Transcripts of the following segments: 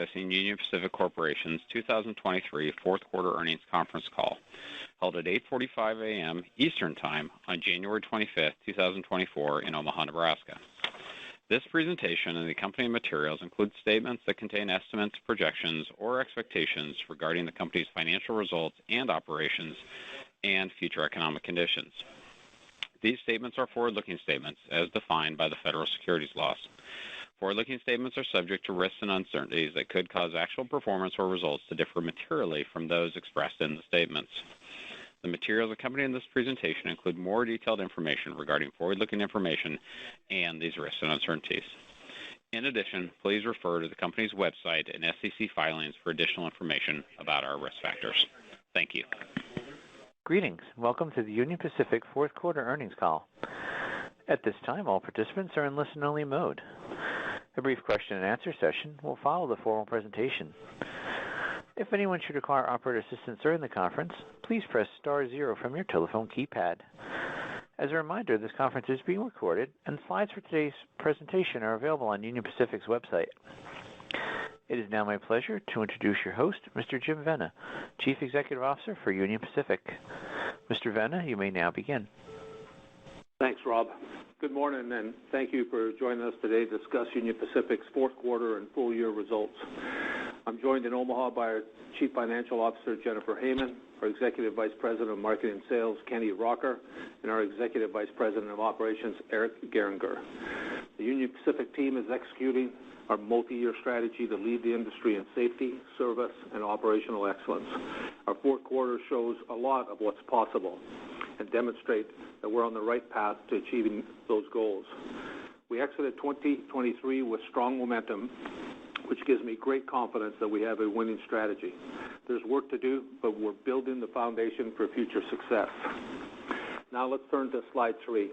accessing Union Pacific Corporation's 2023 fourth quarter earnings conference call, held at 8:45 a.m. Eastern Time on January 25, 2024 in Omaha, Nebraska. This presentation and the accompanying materials include statements that contain estimates, projections, or expectations regarding the company's financial results and operations and future economic conditions. These statements are forward-looking statements as defined by the federal securities laws. Forward-looking statements are subject to risks and uncertainties that could cause actual performance or results to differ materially from those expressed in the statements. The materials accompanying this presentation include more detailed information regarding forward-looking information and these risks and uncertainties. In addition, please refer to the company's website and SEC filings for additional information about our risk factors. Thank you. Greetings. Welcome to the Union Pacific fourth quarter earnings call. At this time, all participants are in listen-only mode. A brief question-and-answer session will follow the formal presentation. If anyone should require operator assistance during the conference, please press star zero from your telephone keypad. As a reminder, this conference is being recorded, and slides for today's presentation are available on Union Pacific's website. It is now my pleasure to introduce your host, Mr. Jim Vena, Chief Executive Officer for Union Pacific. Mr. Vena, you may now begin. Thanks, Rob. Good morning, and thank you for joining us today to discuss Union Pacific's fourth quarter and full year results. I'm joined in Omaha by our Chief Financial Officer, Jennifer Heyman, our Executive Vice President of Marketing and Sales, Kenny Rocker, and our Executive Vice President of Operations, Eric Geringer. The Union Pacific team is executing our multi-year strategy to lead the industry in safety, service, and operational excellence. Our fourth quarter shows a lot of what's possible and demonstrate that we're on the right path to achieving those goals. We exited 2023 with strong momentum, which gives me great confidence that we have a winning strategy. There's work to do, but we're building the foundation for future success. Now let's turn to slide 3.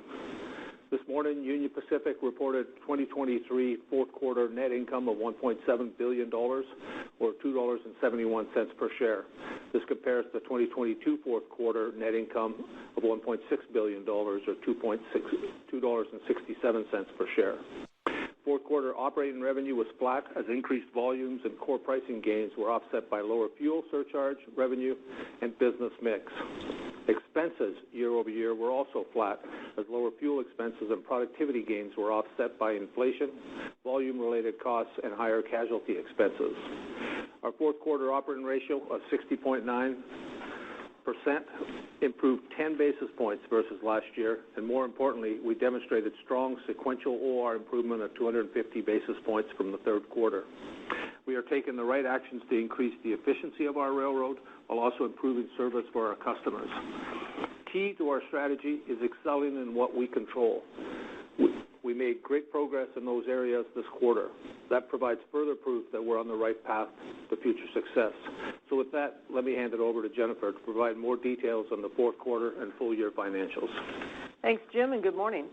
This morning, Union Pacific reported 2023 fourth quarter net income of $1.7 billion, or $2.71 per share. This compares to 2022 fourth quarter net income of $1.6 billion, or $2.67 per share. Fourth quarter operating revenue was flat as increased volumes and core pricing gains were offset by lower fuel surcharge revenue and business mix. Expenses year over year were also flat as lower fuel expenses and productivity gains were offset by inflation, volume-related costs, and higher casualty expenses. Our fourth quarter operating ratio of 60.9% improved 10 basis points versus last year, and more importantly, we demonstrated strong sequential OR improvement of 250 basis points from the third quarter. We are taking the right actions to increase the efficiency of our railroad while also improving service for our customers. Key to our strategy is excelling in what we control. We made great progress in those areas this quarter. That provides further proof that we're on the right path to future success. So with that, let me hand it over to Jennifer to provide more details on the fourth quarter and full year financials. Thanks, Jim, and good morning.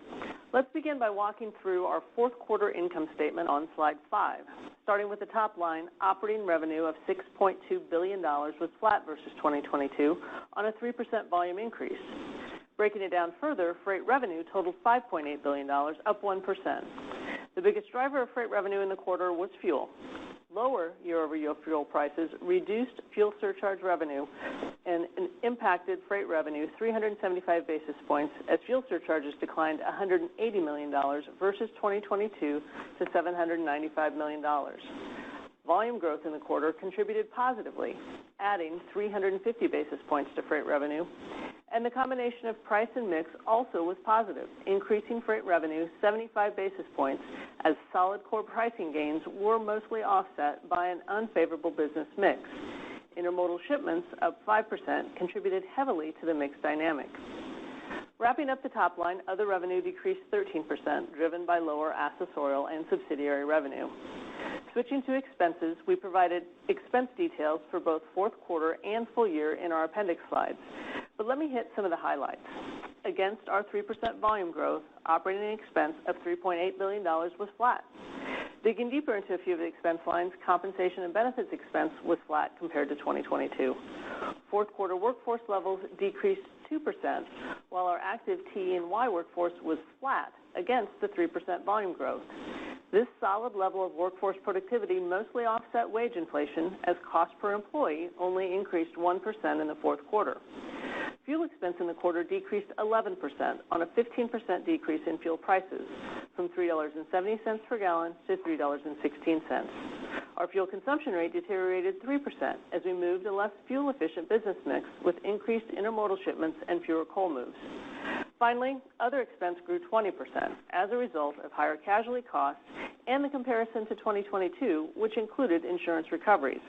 Let's begin by walking through our fourth quarter income statement on slide 5. Starting with the top line, operating revenue of $6.2 billion was flat versus 2022 on a 3% volume increase. Breaking it down further, freight revenue totaled $5.8 billion, up 1%. The biggest driver of freight revenue in the quarter was fuel. Lower year-over-year fuel prices reduced fuel surcharge revenue and impacted freight revenue 375 basis points as fuel surcharges declined $180 million versus 2022 to $795 million. Volume growth in the quarter contributed positively, adding 350 basis points to freight revenue, and the combination of price and mix also was positive, increasing freight revenue 75 basis points as solid core pricing gains were mostly offset by an unfavorable business mix. Intermodal shipments, up 5%, contributed heavily to the mix dynamic. Wrapping up the top line, other revenue decreased 13%, driven by lower accessorial and subsidiary revenue. Switching to expenses, we provided expense details for both fourth quarter and full year in our appendix slides. But let me hit some of the highlights. Against our 3% volume growth, operating expense of $3.8 billion was flat. Digging deeper into a few of the expense lines, compensation and benefits expense was flat compared to 2022. Fourth quarter workforce levels decreased 2%, while our active T&Y workforce was flat against the 3% volume growth. This solid level of workforce productivity mostly offset wage inflation as cost per employee only increased 1% in the fourth quarter. Fuel expense in the quarter decreased 11% on a 15% decrease in fuel prices, from $3.70 per gallon to $3.16. Our fuel consumption rate deteriorated 3% as we moved a less fuel-efficient business mix with increased intermodal shipments and fewer coal moves. Finally, other expense grew 20% as a result of higher casualty costs and the comparison to 2022, which included insurance recoveries.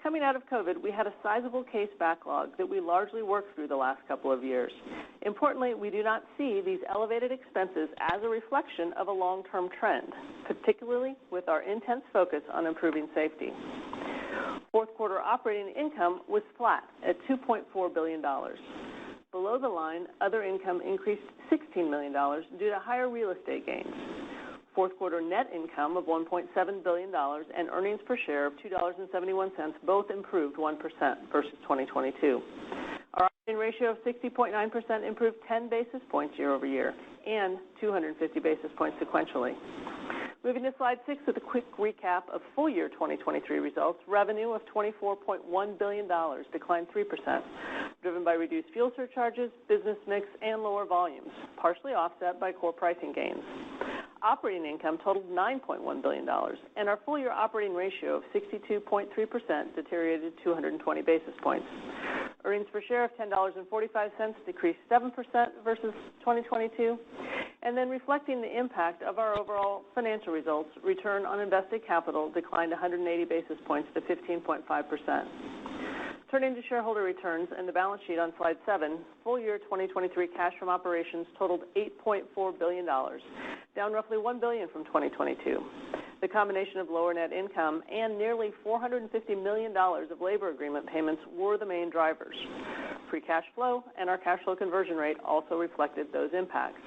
Coming out of COVID, we had a sizable case backlog that we largely worked through the last couple of years. Importantly, we do not see these elevated expenses as a reflection of a long-term trend, particularly with our intense focus on improving safety. Fourth quarter operating income was flat at $2.4 billion. Below the line, other income increased $16 million due to higher real estate gains. Fourth quarter net income of $1.7 billion and earnings per share of $2.71 both improved 1% versus 2022. Our operating ratio of 60.9% improved 10 basis points year over year and 250 basis points sequentially. Moving to slide 6 with a quick recap of full year 2023 results, revenue of $24.1 billion declined 3%, driven by reduced fuel surcharges, business mix, and lower volumes, partially offset by core pricing gains. Operating income totaled $9.1 billion, and our full-year operating ratio of 62.3% deteriorated 220 basis points. Earnings per share of $10.45 decreased 7% versus 2022, and then reflecting the impact of our overall financial results, return on invested capital declined 180 basis points to 15.5%. Turning to shareholder returns and the balance sheet on slide 7, full year 2023 cash from operations totaled $8.4 billion, down roughly $1 billion from 2022. The combination of lower net income and nearly $450 million of labor agreement payments were the main drivers. Free cash flow and our cash flow conversion rate also reflected those impacts.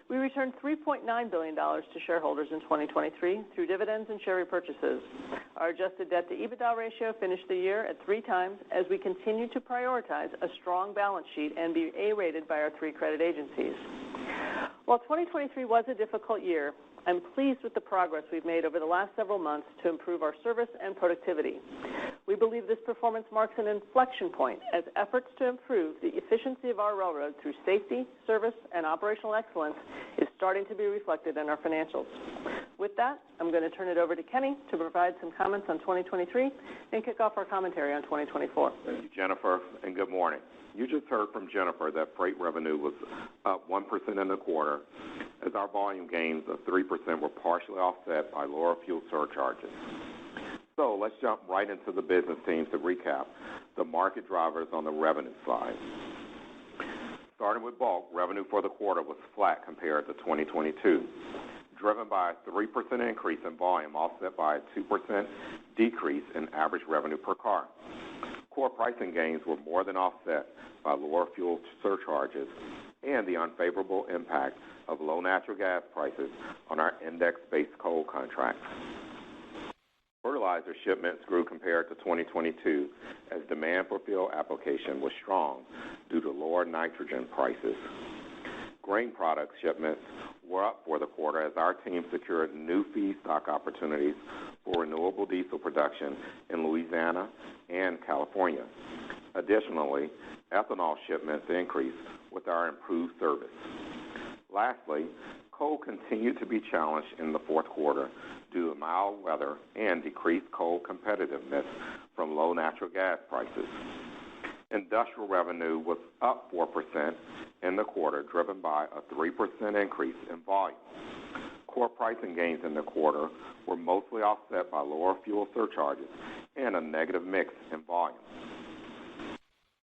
We returned $3.9 billion to shareholders in 2023 through dividends and share repurchases. Our adjusted debt-to-EBITDA ratio finished the year at 3 times as we continue to prioritize a strong balance sheet and be A-rated by our 3 credit agencies. While 2023 was a difficult year, I'm pleased with the progress we've made over the last several months to improve our service and productivity. We believe this performance marks an inflection point as efforts to improve the efficiency of our railroad through safety, service, and operational excellence is starting to be reflected in our financials. With that, I'm going to turn it over to Kenny to provide some comments on 2023 and kick off our commentary on 2024. Thank you, Jennifer, and good morning. You just heard from Jennifer that freight revenue was up 1% in the quarter, as our volume gains of 3% were partially offset by lower fuel surcharges. So let's jump right into the business teams to recap the market drivers on the revenue side. Starting with bulk, revenue for the quarter was flat compared to 2022, driven by a 3% increase in volume offset by a 2% decrease in average revenue per car. Core pricing gains were more than offset by lower fuel surcharges and the unfavorable impact of low natural gas prices on our index-based coal contracts. Fertilizer shipments grew compared to 2022 as demand for field application was strong due to lower nitrogen prices. Grain products shipments were up for the quarter as our team secured new feedstock opportunities for renewable diesel production in Louisiana and California. Additionally, ethanol shipments increased with our improved service. Lastly, coal continued to be challenged in the fourth quarter due to mild weather and decreased coal competitiveness from low natural gas prices. Industrial revenue was up 4% in the quarter, driven by a 3% increase in volume. Core pricing gains in the quarter were mostly offset by lower fuel surcharges and a negative mix in volume.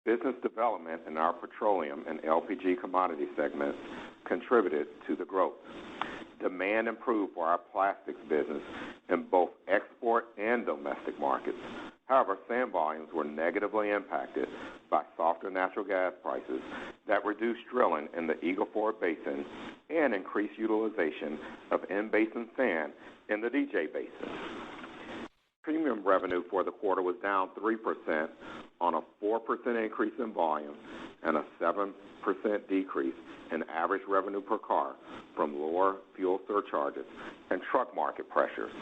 Business development in our petroleum and LPG commodity segments contributed to the growth. Demand improved for our plastics business in both export and domestic markets. However, sand volumes were negatively impacted by softer natural gas prices that reduced drilling in the Eagle Ford Basin and increased utilization of in-basin sand in the DJ Basin. Premium revenue for the quarter was down 3% on a 4% increase in volume and a 7% decrease in average revenue per car from lower fuel surcharges and truck market pressures.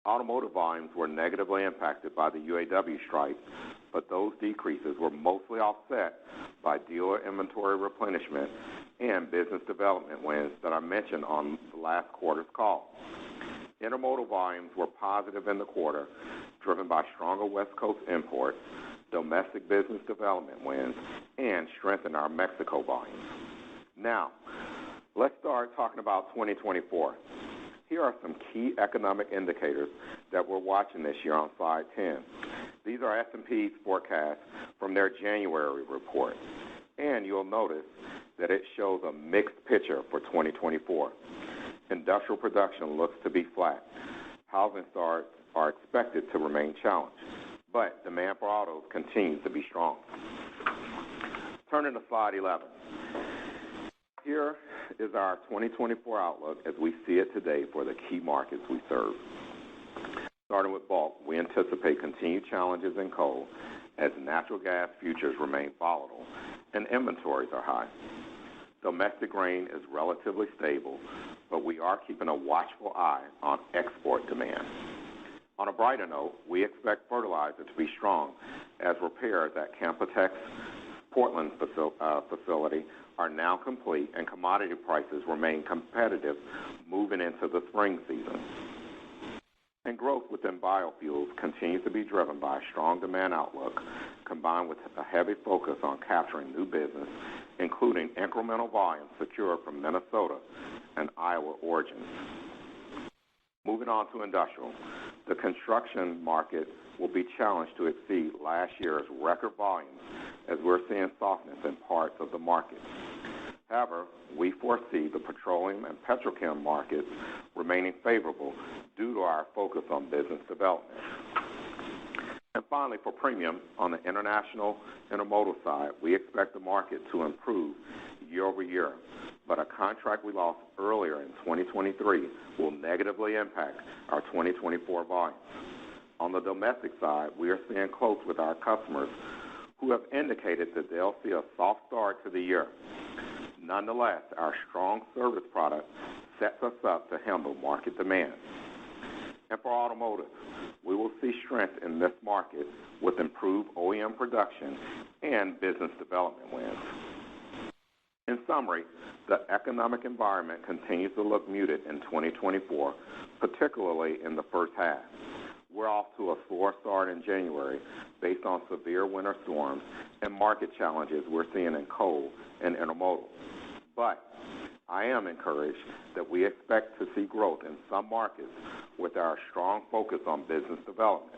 Automotive volumes were negatively impacted by the UAW strike, but those decreases were mostly offset by dealer inventory replenishment and business development wins that I mentioned on the last quarter's call. Intermodal volumes were positive in the quarter, driven by stronger West Coast imports, domestic business development wins, and strength in our Mexico volumes. Now, let's start talking about 2024. Here are some key economic indicators that we're watching this year on slide 10. These are S&P's forecasts from their January report, and you'll notice that it shows a mixed picture for 2024. Industrial production looks to be flat. Housing starts are expected to remain challenged, but demand for autos continues to be strong. Turning to slide 11. Here is our 2024 outlook as we see it today for the key markets we serve. Starting with bulk, we anticipate continued challenges in coal as natural gas futures remain volatile and inventories are high. Domestic grain is relatively stable, but we are keeping a watchful eye on export demand. On a brighter note, we expect fertilizer to be strong as repairs at Canpotex's Portland facility are now complete and commodity prices remain competitive moving into the spring season. And growth within biofuels continues to be driven by a strong demand outlook combined with a heavy focus on capturing new business, including incremental volumes secured from Minnesota and Iowa origins. Moving on to industrial, the construction market will be challenged to exceed last year's record volumes as we're seeing softness in parts of the market. However, we foresee the petroleum and petrochem markets remaining favorable due to our focus on business development. And finally, for premium, on the international intermodal side, we expect the market to improve year over year, but a contract we lost earlier in 2023 will negatively impact our 2024 volumes. On the domestic side, we are staying close with our customers who have indicated that they'll see a soft start to the year. Nonetheless, our strong service product sets us up to handle market demand. And for automotive, we will see strength in this market with improved OEM production and business development wins. In summary, the economic environment continues to look muted in 2024, particularly in the first half. We're off to a slower start in January based on severe winter storms and market challenges we're seeing in coal and intermodal. But I am encouraged that we expect to see growth in some markets with our strong focus on business development.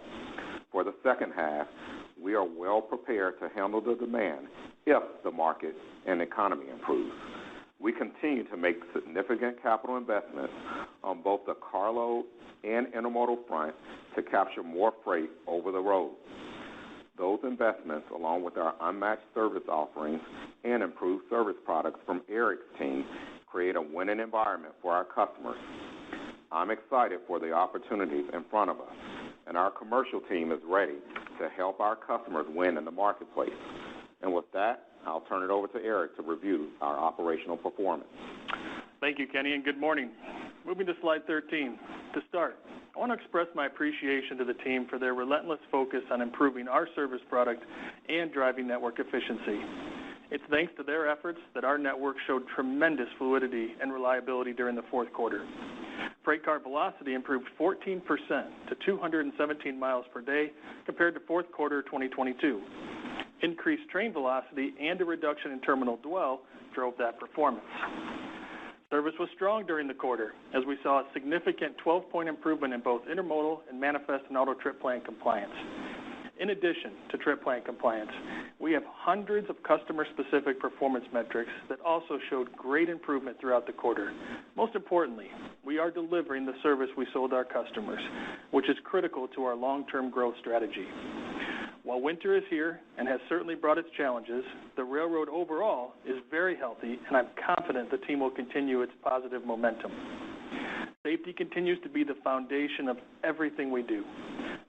For the second half, we are well prepared to handle the demand if the market and economy improves. We continue to make significant capital investments on both the carload and intermodal front to capture more freight over the road. Those investments, along with our unmatched service offerings and improved service products from Eric's team, create a winning environment for our customers. I'm excited for the opportunities in front of us, and our commercial team is ready to help our customers win in the marketplace. And with that, I'll turn it over to Eric to review our operational performance. Thank you, Kenny, and good morning. Moving to slide 13. To start, I want to express my appreciation to the team for their relentless focus on improving our service product and driving network efficiency. It's thanks to their efforts that our network showed tremendous fluidity and reliability during the fourth quarter. Freight car velocity improved 14% to 217 miles per day compared to fourth quarter 2022. Increased train velocity and a reduction in terminal dwell drove that performance. Service was strong during the quarter as we saw a significant 12-point improvement in both intermodal and manifest and auto trip plan compliance. In addition to trip plan compliance, we have hundreds of customer-specific performance metrics that also showed great improvement throughout the quarter. Most importantly, we are delivering the service we sold our customers, which is critical to our long-term growth strategy. While winter is here and has certainly brought its challenges, the railroad overall is very healthy, and I'm confident the team will continue its positive momentum. Safety continues to be the foundation of everything we do.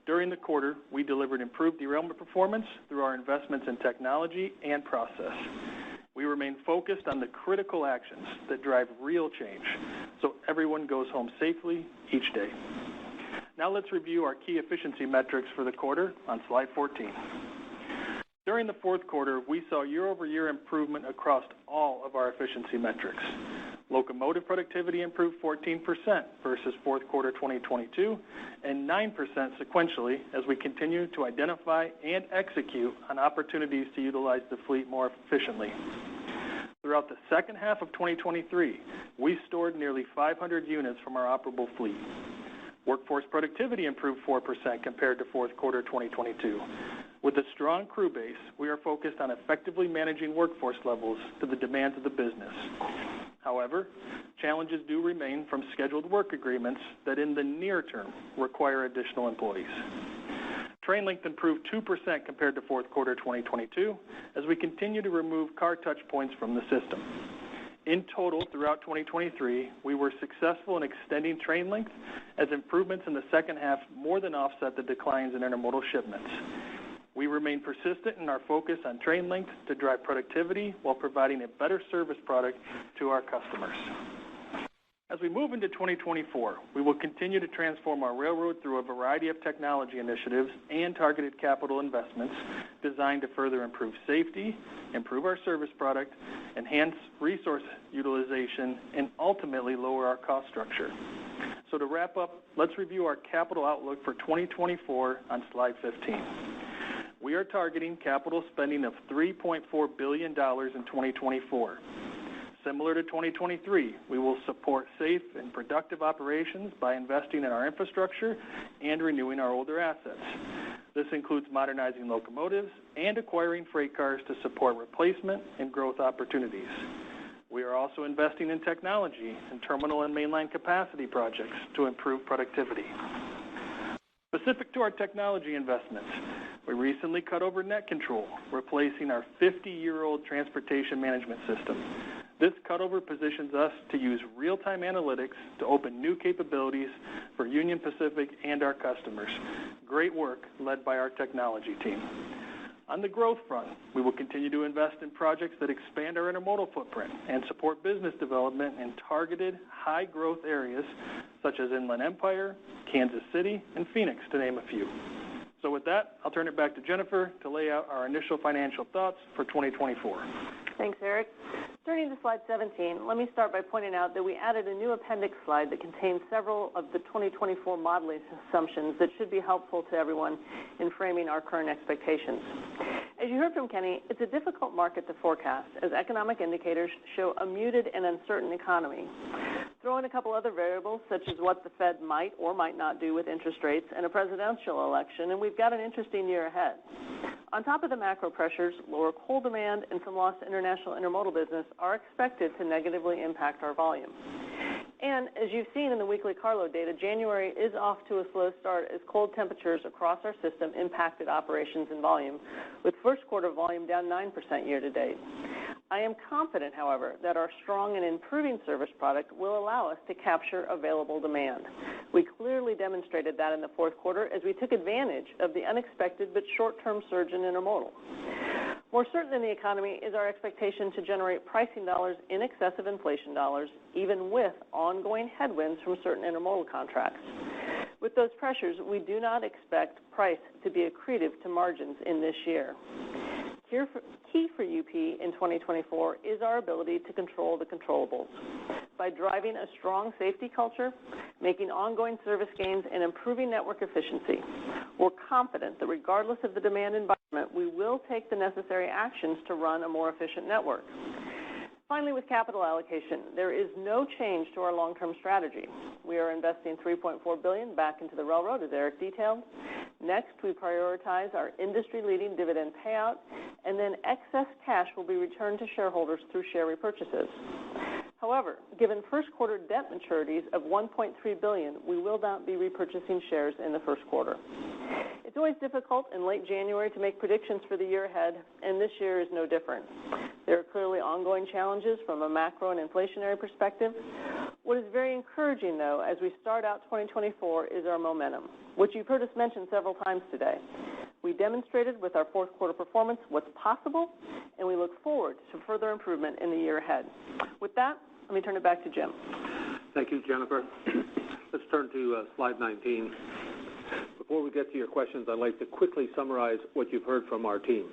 During the quarter, we delivered improved derailment performance through our investments in technology and process. We remain focused on the critical actions that drive real change so everyone goes home safely each day. Now let's review our key efficiency metrics for the quarter on slide 14. During the fourth quarter, we saw year-over-year improvement across all of our efficiency metrics. Locomotive productivity improved 14% versus fourth quarter 2022 and 9% sequentially as we continue to identify and execute on opportunities to utilize the fleet more efficiently. Throughout the second half of 2023, we stored nearly 500 units from our operable fleet. Workforce productivity improved 4% compared to fourth quarter 2022. With a strong crew base, we are focused on effectively managing workforce levels to the demands of the business. However, challenges do remain from scheduled work agreements that in the near term require additional employees. Train length improved 2% compared to fourth quarter 2022 as we continue to remove car touch points from the system. In total, throughout 2023, we were successful in extending train length as improvements in the second half more than offset the declines in intermodal shipments. We remain persistent in our focus on train length to drive productivity while providing a better service product to our customers. As we move into 2024, we will continue to transform our railroad through a variety of technology initiatives and targeted capital investments designed to further improve safety, improve our service product, enhance resource utilization, and ultimately lower our cost structure. So to wrap up, let's review our capital outlook for 2024 on slide 15. We are targeting capital spending of $3.4 billion in 2024. Similar to 2023, we will support safe and productive operations by investing in our infrastructure and renewing our older assets. This includes modernizing locomotives and acquiring freight cars to support replacement and growth opportunities. We are also investing in technology and terminal and mainline capacity projects to improve productivity. Specific to our technology investments, we recently cut over net control, replacing our 50-year-old transportation management system. This cutover positions us to use real-time analytics to open new capabilities for Union Pacific and our customers. Great work led by our technology team. On the growth front, we will continue to invest in projects that expand our intermodal footprint and support business development in targeted high-growth areas such as Inland Empire, Kansas City, and Phoenix, to name a few. So with that, I'll turn it back to Jennifer to lay out our initial financial thoughts for 2024. Thanks, Eric. Turning to slide 17, let me start by pointing out that we added a new appendix slide that contains several of the 2024 modeling assumptions that should be helpful to everyone in framing our current expectations. As you heard from Kenny, it's a difficult market to forecast as economic indicators show a muted and uncertain economy. Throw in a couple other variables, such as what the Fed might or might not do with interest rates and a presidential election, and we've got an interesting year ahead. On top of the macro pressures, lower coal demand and some lost international intermodal business are expected to negatively impact our volume. And as you've seen in the weekly carload data, January is off to a slow start as cold temperatures across our system impacted operations and volume, with first quarter volume down 9% year to date. I am confident, however, that our strong and improving service product will allow us to capture available demand. We clearly demonstrated that in the fourth quarter as we took advantage of the unexpected but short-term surge in intermodal. More certain than the economy is our expectation to generate pricing dollars in excess of inflation dollars, even with ongoing headwinds from certain intermodal contracts. With those pressures, we do not expect price to be accretive to margins in this year. Key for UP in 2024 is our ability to control the controllables. By driving a strong safety culture, making ongoing service gains, and improving network efficiency, we're confident that regardless of the demand environment, we will take the necessary actions to run a more efficient network. Finally, with capital allocation, there is no change to our long-term strategy. We are investing $3.4 billion back into the railroad, as Eric detailed. Next, we prioritize our industry-leading dividend payout, and then excess cash will be returned to shareholders through share repurchases. However, given first quarter debt maturities of $1.3 billion, we will not be repurchasing shares in the first quarter. It's always difficult in late January to make predictions for the year ahead, and this year is no different. There are clearly ongoing challenges from a macro and inflationary perspective. What is very encouraging, though, as we start out 2024 is our momentum, which you've heard us mention several times today. We demonstrated with our fourth quarter performance what's possible, and we look forward to further improvement in the year ahead. With that, let me turn it back to Jim. Thank you, Jennifer. Let's turn to slide 19. Before we get to your questions, I'd like to quickly summarize what you've heard from our team.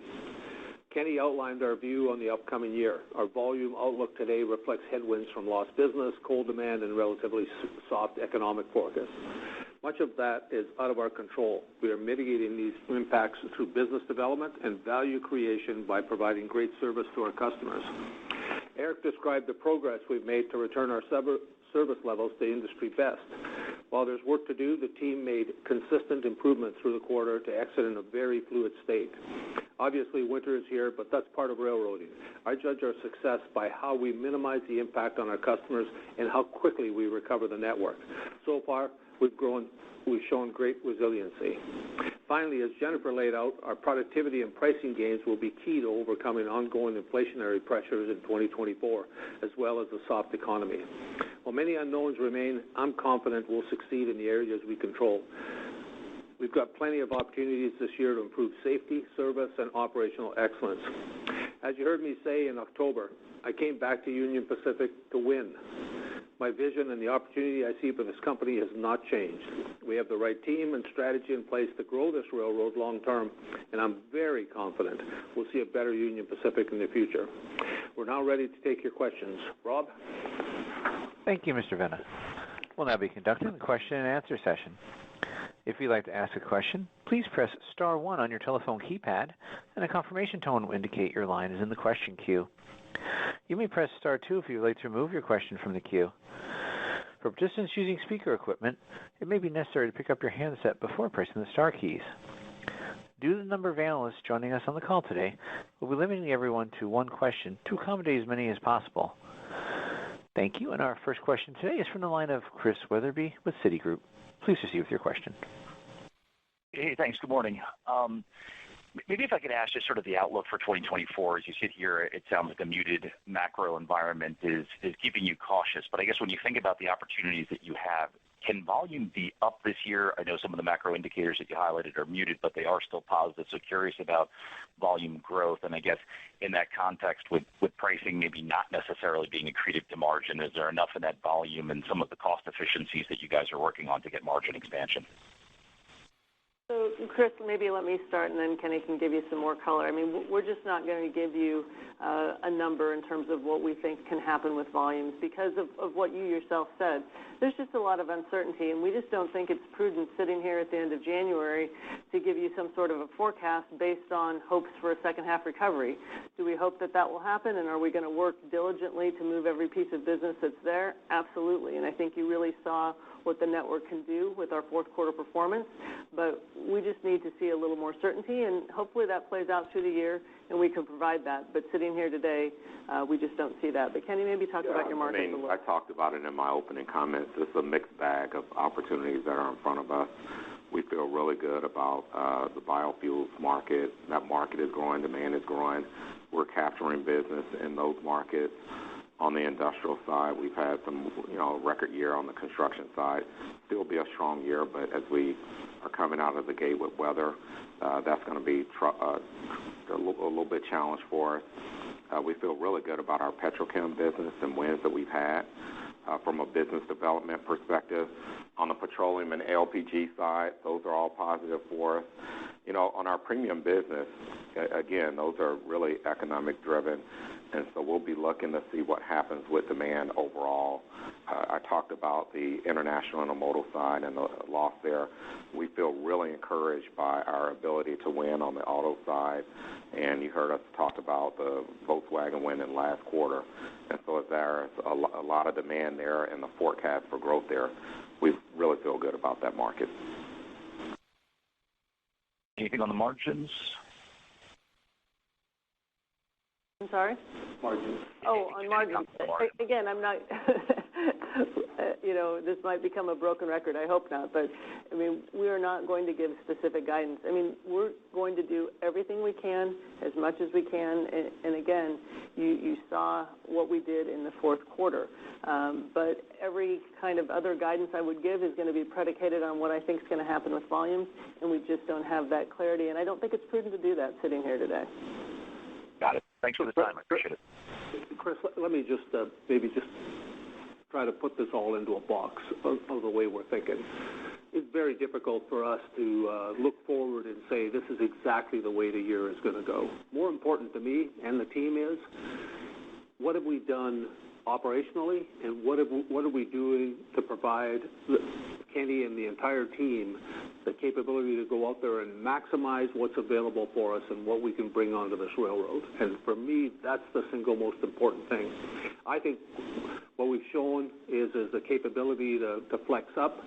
Kenny outlined our view on the upcoming year. Our volume outlook today reflects headwinds from lost business, coal demand, and relatively soft economic forecasts. Much of that is out of our control. We are mitigating these impacts through business development and value creation by providing great service to our customers. Eric described the progress we've made to return our service levels to industry best. While there's work to do, the team made consistent improvement through the quarter to exit in a very fluid state. Obviously, winter is here, but that's part of railroading. I judge our success by how we minimize the impact on our customers and how quickly we recover the network. So far, we've shown great resiliency. Finally, as Jennifer laid out, our productivity and pricing gains will be key to overcoming ongoing inflationary pressures in 2024, as well as a soft economy. While many unknowns remain, I'm confident we'll succeed in the areas we control. We've got plenty of opportunities this year to improve safety, service, and operational excellence. As you heard me say in October, I came back to Union Pacific to win. My vision and the opportunity I see for this company has not changed. We have the right team and strategy in place to grow this railroad long term, and I'm very confident we'll see a better Union Pacific in the future. We're now ready to take your questions. Rob? Thank you, Mr. Vena. We'll now be conducting the question and answer session. If you'd like to ask a question, please press star one on your telephone keypad, and a confirmation tone will indicate your line is in the question queue. You may press star two if you would like to remove your question from the queue. For participants using speaker equipment, it may be necessary to pick up your handset before pressing the star keys. Due to the number of analysts joining us on the call today, we'll be limiting everyone to one question to accommodate as many as possible. Thank you, and our first question today is from the line of Chris Wetherbee with Citigroup. Please proceed with your question. Hey, thanks. Good morning. Maybe if I could ask just sort of the outlook for 2024. As you sit here, it sounds like a muted macro environment is keeping you cautious. But I guess when you think about the opportunities that you have, can volume be up this year? I know some of the macro indicators that you highlighted are muted, but they are still positive. So curious about volume growth. And I guess in that context, with pricing maybe not necessarily being accretive to margin, is there enough in that volume and some of the cost efficiencies that you guys are working on to get margin expansion? So, Chris, maybe let me start, and then Kenny can give you some more color. I mean, we're just not going to give you a number in terms of what we think can happen with volumes because of what you yourself said. There's just a lot of uncertainty, and we just don't think it's prudent sitting here at the end of January to give you some sort of a forecast based on hopes for a second-half recovery. Do we hope that will happen, and are we going to work diligently to move every piece of business that's there? Absolutely, and I think you really saw what the network can do with our fourth quarter performance, but we just need to see a little more certainty, and hopefully that plays out through the year, and we can provide that. But sitting here today, we just don't see that. But Kenny, maybe talk about your market a little. I talked about it in my opening comments. It's a mixed bag of opportunities that are in front of us. We feel really good about the biofuels market. That market is growing. Demand is growing. We're capturing business in those markets. On the industrial side, we've had some, record year on the construction side. Still be a strong year, but as we are coming out of the gate with weather, that's going to be a little bit challenged for us. We feel really good about our petrochem business and wins that we've had from a business development perspective. On the petroleum and LPG side, those are all positive for us. On our premium business, again, those are really economic driven, and so we'll be looking to see what happens with demand overall. I talked about the international intermodal side and the loss there. We feel really encouraged by our ability to win on the auto side, and you heard us talk about the Volkswagen win in last quarter. And so there's a lot of demand there and the forecast for growth there. We really feel good about that market. Anything on the margins? I'm sorry? Margins. Oh, on margins. Again, I'm not this might become a broken record. I hope not. But, we are not going to give specific guidance. We're going to do everything we can, as much as we can. And again, you saw what we did in the fourth quarter. But every kind of other guidance I would give is going to be predicated on what I think is going to happen with volumes, and we just don't have that clarity. And I don't think it's prudent to do that sitting here today. Got it. Thanks for the time. I appreciate it. Chris, let me just maybe just try to put this all into a box of the way we're thinking. It's very difficult for us to look forward and say this is exactly the way the year is going to go. More important to me and the team is, what have we done operationally, and what are we doing to provide Kenny and the entire team the capability to go out there and maximize what's available for us and what we can bring onto this railroad. And for me, that's the single most important thing. I think what we've shown is the capability to flex up.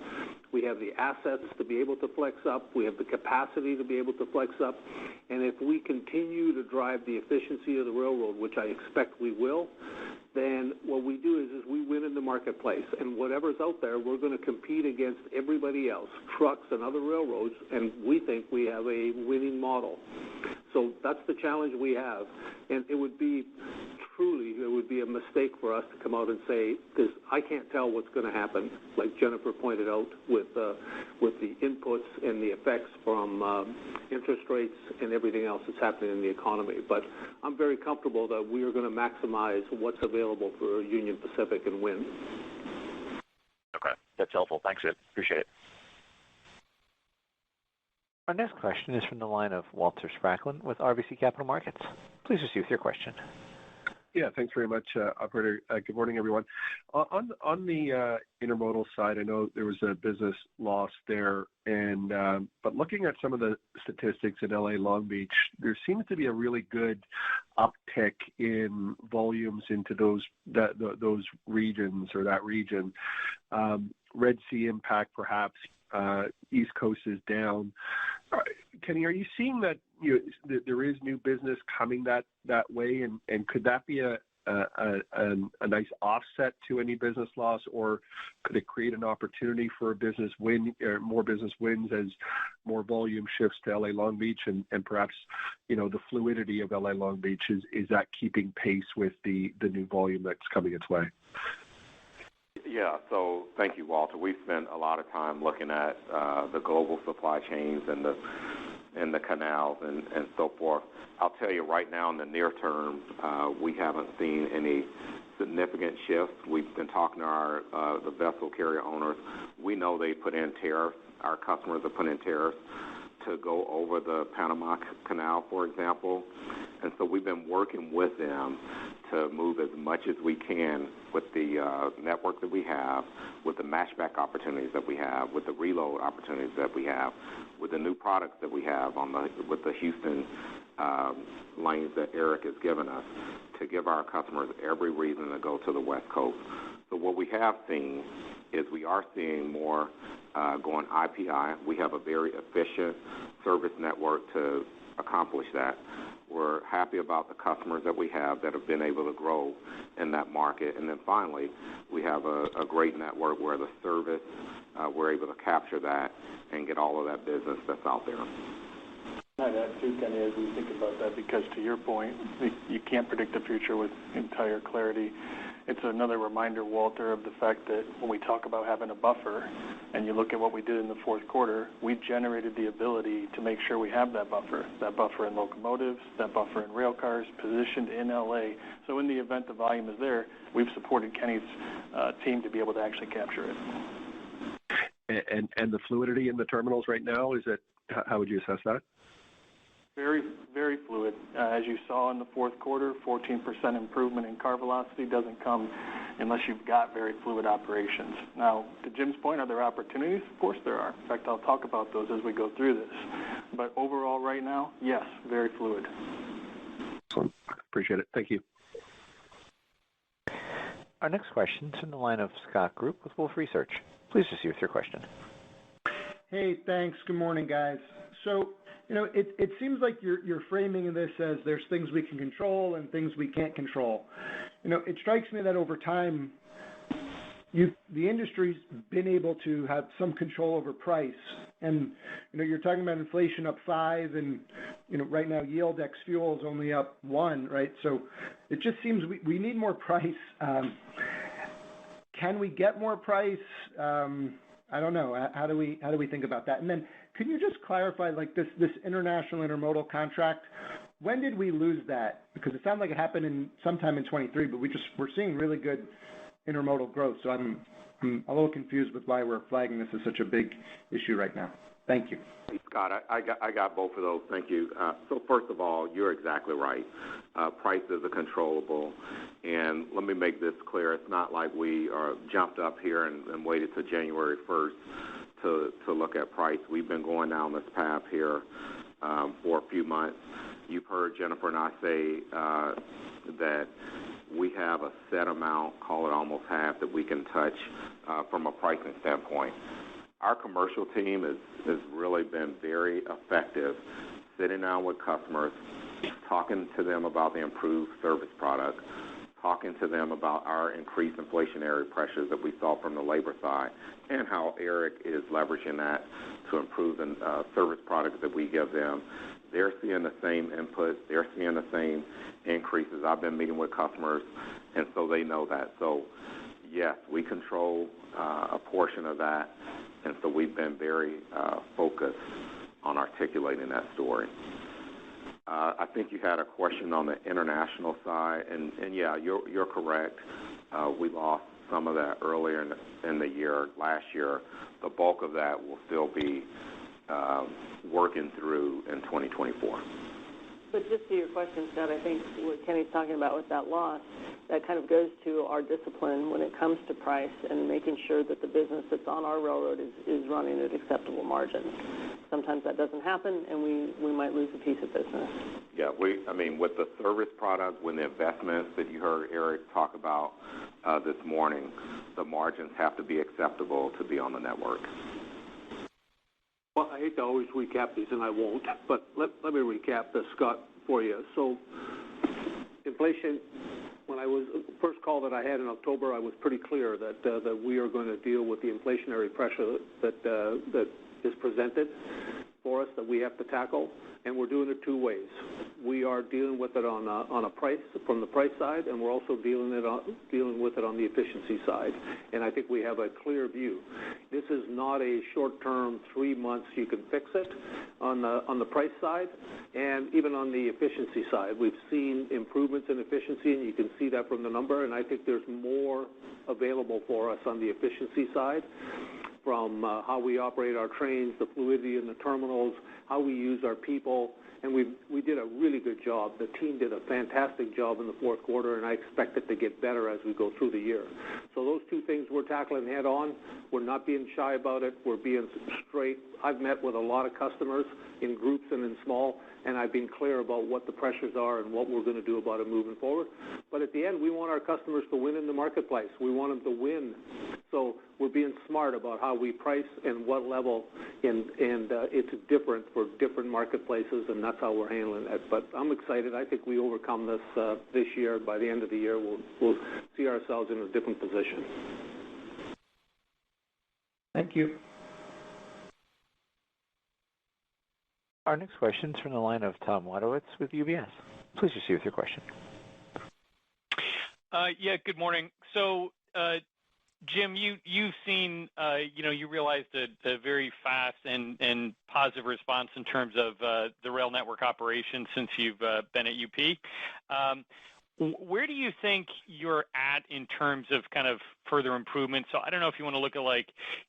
We have the assets to be able to flex up. We have the capacity to be able to flex up. And if we continue to drive the efficiency of the railroad, which I expect we will, then what we do is we win in the marketplace. And whatever's out there, we're going to compete against everybody else, trucks and other railroads, and we think we have a winning model. So that's the challenge we have. And it would be a mistake for us to come out and say, because I can't tell what's going to happen, like Jennifer pointed out, with the inputs and the effects from interest rates and everything else that's happening in the economy. But I'm very comfortable that we are going to maximize what's available for Union Pacific and win. Okay, that's helpful. Thanks, Ed. Appreciate it. Our next question is from the line of Walter Spracklin with RBC Capital Markets. Please proceed with your question. Yeah, thanks very much, operator. Good morning, everyone. On the intermodal side, I know there was a business loss there, and but looking at some of the statistics in LA Long Beach, there seems to be a really good uptick in volumes into those regions or that region. Red Sea impact, perhaps. East Coast is down. Kenny, are you seeing that there is new business coming that way, and could that be a nice offset to any business loss, or could it create an opportunity for a business win or more business wins as more volume shifts to LA Long Beach, and perhaps the fluidity of LA Long Beach is that keeping pace with the new volume that's coming its way? Yeah, so thank you, Walter. We've spent a lot of time looking at the global supply chains and the canals and so forth. I'll tell you right now in the near term, we haven't seen any significant shifts. We've been talking to the vessel carrier owners. We know they put in tariffs. Our customers have put in tariffs to go over the Panama Canal, for example. And so we've been working with them to move as much as we can with the network that we have, with the matchback opportunities that we have, with the reload opportunities that we have, with the new products that we have with the Houston lanes that Eric has given us, to give our customers every reason to go to the West Coast. So what we have seen is we are seeing more going IPI. We have a very efficient service network to accomplish that. We're happy about the customers that we have that have been able to grow in that market. And then finally, we have a great network where the service, we're able to capture that and get all of that business that's out there. I'd add too, Kenny, as we think about that, because to your point, you can't predict the future with entire clarity. It's another reminder, Walter, of the fact that when we talk about having a buffer, and you look at what we did in the fourth quarter, we generated the ability to make sure we have that buffer in locomotives, that buffer in rail cars, positioned in LA. So in the event the volume is there, we've supported Kenny's team to be able to actually capture it. And the fluidity in the terminals right now, how would you assess that? Very, very fluid. As you saw in the fourth quarter, 14% improvement in car velocity doesn't come unless you've got very fluid operations. Now, to Jim's point, are there opportunities? Of course there are. In fact, I'll talk about those as we go through this. But overall right now, yes, very fluid. Excellent. Appreciate it. Thank you. Our next question is in the line of Scott Group with Wolfe Research. Please proceed with your question. Hey, thanks. Good morning, guys. So, it seems like you're framing this as there's things we can control and things we can't control. It strikes me that over time, the industry's been able to have some control over price, and you're talking about inflation up 5, and right now yield ex fuel is only up 1, right? So it just seems we need more price. Can we get more price? I don't know. How do we think about that? And then can you just clarify, like this international intermodal contract? When did we lose that? Because it sounded like it happened sometime in 23, but we're seeing really good intermodal growth. So I'm a little confused with why we're flagging this as such a big issue right now. Thank you. Scott, I got both of those. Thank you. So first of all, you're exactly right. Price is a controllable, and let me make this clear. It's not like we jumped up here and waited till January 1st to look at price. We've been going down this path here for a few months. You've heard Jennifer and I say that we have a set amount, call it almost half, that we can touch from a pricing standpoint. Our commercial team has really been very effective sitting down with customers, talking to them about the improved service product, talking to them about our increased inflationary pressures that we saw from the labor side, and how Eric is leveraging that to improve the service products that we give them. They're seeing the same input. They're seeing the same increases. I've been meeting with customers, and so they know that. So, yes, we control a portion of that, and so we've been very focused on articulating that story. I think you had a question on the international side, and yeah, you're correct. We lost some of that earlier in the year, last year. The bulk of that will still be working through in 2024. But just to your question, Scott, I think what Kenny's talking about with that loss, that kind of goes to our discipline when it comes to price and making sure that the business that's on our railroad is running at acceptable margins. Sometimes that doesn't happen, and we might lose a piece of business. Yeah, with the service product, with the investments that you heard Eric talk about this morning, the margins have to be acceptable to be on the network. Well, I hate to always recap these, and I won't, but let me recap this, Scott, for you. So inflation, when I was first call that I had in October, I was pretty clear that we are going to deal with the inflationary pressure that is presented for us that we have to tackle, and we're doing it two ways. We are dealing with it on a price, from the price side, and we're also dealing with it on the efficiency side. And I think we have a clear view. This is not a short-term 3 months you can fix it on the price side, and even on the efficiency side. We've seen improvements in efficiency, and you can see that from the number, and I think there's more available for us on the efficiency side, from how we operate our trains, the fluidity in the terminals, how we use our people, and we did a really good job. The team did a fantastic job in the fourth quarter, and I expect it to get better as we go through the year. So those two things we're tackling head on. We're not being shy about it. We're being straight. I've met with a lot of customers in groups and in small, and I've been clear about what the pressures are and what we're going to do about it moving forward. But at the end, we want our customers to win in the marketplace. We want them to win. So we're being smart about how we price and what level, and it's different for different marketplaces, and that's how we're handling it. But I'm excited. I think we overcome this year. By the end of the year, we'll see ourselves in a different position. Thank you. Our next question is from the line of Tom Wadewitz with UBS. Please proceed with your question. Yeah, good morning. So, Jim, you've seen, you realized a very fast and positive response in terms of the rail network operation since you've been at UP. Where do you think you're at in terms of kind of further improvement? So I don't know if you want to look at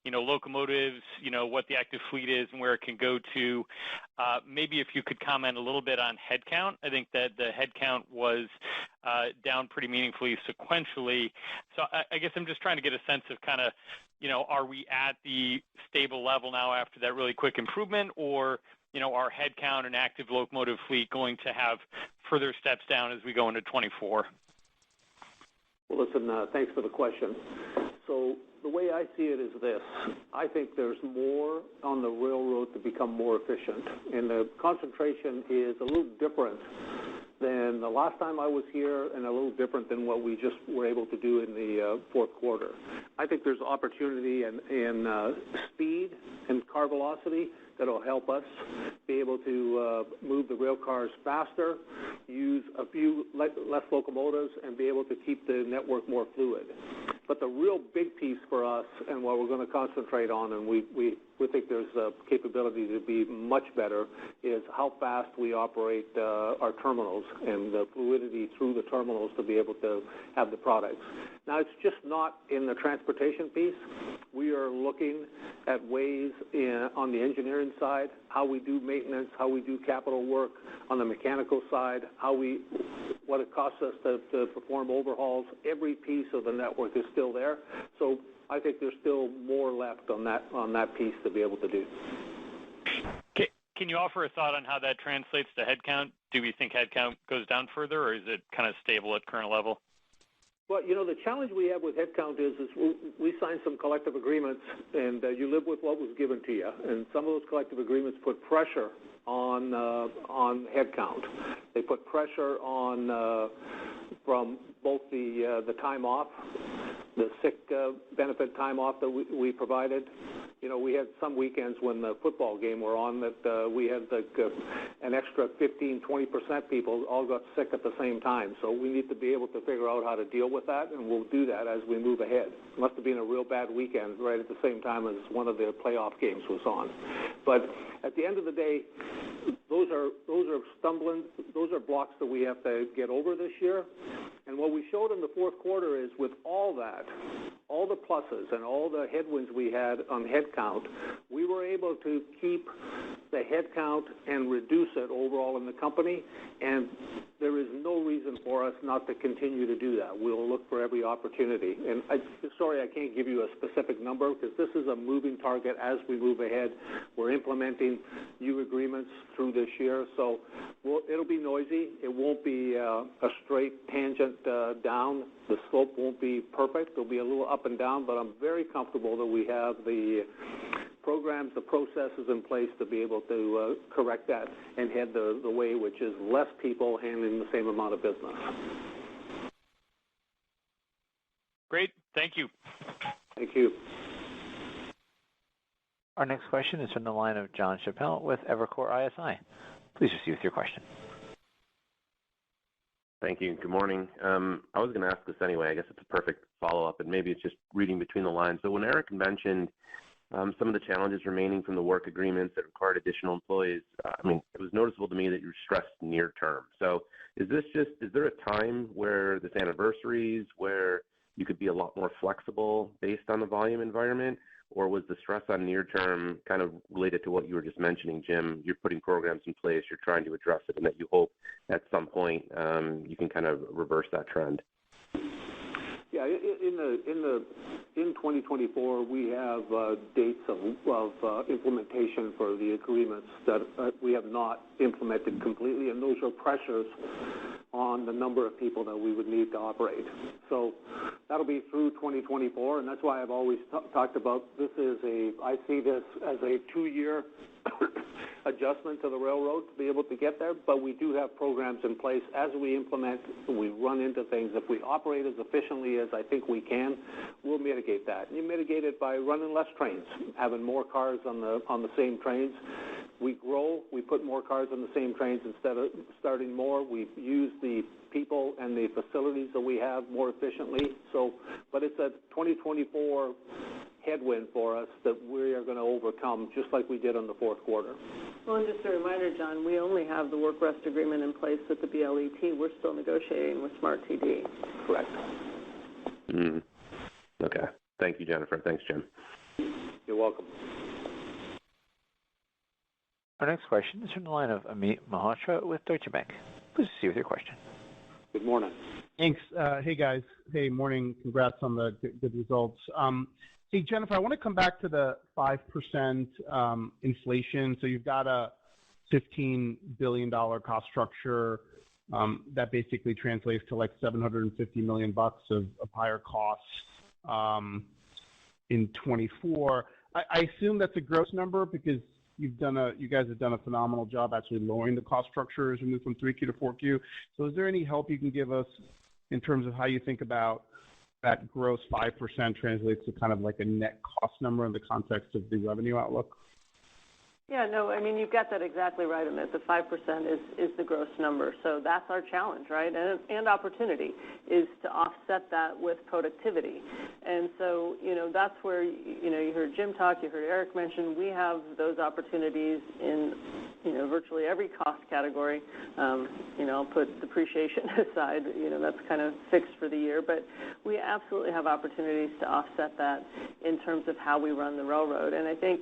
locomotives, what the active fleet is and where it can go to. Maybe if you could comment a little bit on headcount. I think that the headcount was down pretty meaningfully sequentially. So I guess I'm just trying to get a sense of kind of, are we at the stable level now after that really quick improvement, or our headcount and active locomotive fleet going to have further steps down as we go into 24? Well, listen, thanks for the question. So the way I see it is this. I think there's more on the railroad to become more efficient, and the concentration is a little different than the last time I was here and a little different than what we just were able to do in the fourth quarter. I think there's opportunity in speed and car velocity that'll help us be able to move the rail cars faster, use a few less locomotives, and be able to keep the network more fluid. But the real big piece for us, and what we're going to concentrate on, and we think there's a capability to be much better, is how fast we operate our terminals and the fluidity through the terminals to be able to have the products. Now, it's just not in the transportation piece. We are looking at ways on the engineering side, how we do maintenance, how we do capital work, on the mechanical side, what it costs us to perform overhauls. Every piece of the network is still there. So I think there's still more left on that piece to be able to do. Can you offer a thought on how that translates to headcount? Do we think headcount goes down further, or is it kind of stable at current level? Well, the challenge we have with headcount is we signed some collective agreements, and you live with what was given to you. And some of those collective agreements put pressure on headcount. They put pressure on from both the time off, the sick benefit time off that we provided. We had some weekends when the football game were on that we had an extra 15-20% people all got sick at the same time. So we need to be able to figure out how to deal with that, and we'll do that as we move ahead. It must have been a real bad weekend right at the same time as one of the playoff games was on. But at the end of the day, those are blocks that we have to get over this year. And what we showed in the fourth quarter is with all that, all the pluses and all the headwinds we had on headcount, we were able to keep the headcount and reduce it overall in the company, and there is no reason for us not to continue to do that. We'll look for every opportunity. And sorry, I can't give you a specific number because this is a moving target as we move ahead. We're implementing new agreements through this year, so it'll be noisy. It won't be a straight tangent down. The slope won't be perfect. It'll be a little up and down, but I'm very comfortable that we have the programs, the processes in place to be able to correct that and head the way, which is less people handling the same amount of business. Great. Thank you. Thank you. Our next question is from the line of John Chappell with Evercore ISI. Please proceed with your question. Thank you. Good morning. I was going to ask this anyway. I guess it's a perfect follow-up, and maybe it's just reading between the lines. So when Eric mentioned some of the challenges remaining from the work agreements that required additional employees, it was noticeable to me that you stressed near term. So is there a time where this anniversaries, where you could be a lot more flexible based on the volume environment? Or was the stress on near term kind of related to what you were just mentioning, Jim? You're putting programs in place, you're trying to address it, and that you hope at some point you can kind of reverse that trend. Yeah, in 2024, we have dates of implementation for the agreements that we have not implemented completely, and those are pressures on the number of people that we would need to operate. So that'll be through 2024, and that's why I've always talked about I see this as a 2-year adjustment to the railroad to be able to get there, but we do have programs in place. As we implement, we run into things. If we operate as efficiently as I think we can, we'll mitigate that. And you mitigate it by running less trains, having more cars on the same trains. We grow, we put more cars on the same trains instead of starting more. We use the people and the facilities that we have more efficiently. But it's a 2024 headwind for us that we are going to overcome, just like we did on the fourth quarter. Well, and just a reminder, John, we only have the work rest agreement in place with the BLET. We're still negotiating with Smart TD. Correct. Okay. Thank you, Jennifer. Thanks, Jim. You're welcome. Our next question is from the line of Amit Mehrotra with Deutsche Bank. Please proceed with your question. Good morning. Thanks. Hey, guys. Hey, morning. Congrats on the good results. Hey, Jennifer, I want to come back to the 5% inflation. So you've got a $15 billion cost structure that basically translates to like $750 million of higher costs in 24. I assume that's a gross number because you guys have done a phenomenal job actually lowering the cost structure as we move from 3Q to 4Q. So is there any help you can give us in terms of how you think about that gross 5% translates to kind of like a net cost number in the context of the revenue outlook? Yeah, no, I mean, you've got that exactly right, Amit. The 5% is the gross number. So that's our challenge, right? And opportunity is to offset that with productivity. And so, that's where, you heard Jim talk, you heard Eric mention, we have those opportunities in, virtually every cost category. I'll put depreciation aside, that's kind of fixed for the year, but we absolutely have opportunities to offset that in terms of how we run the railroad. And I think,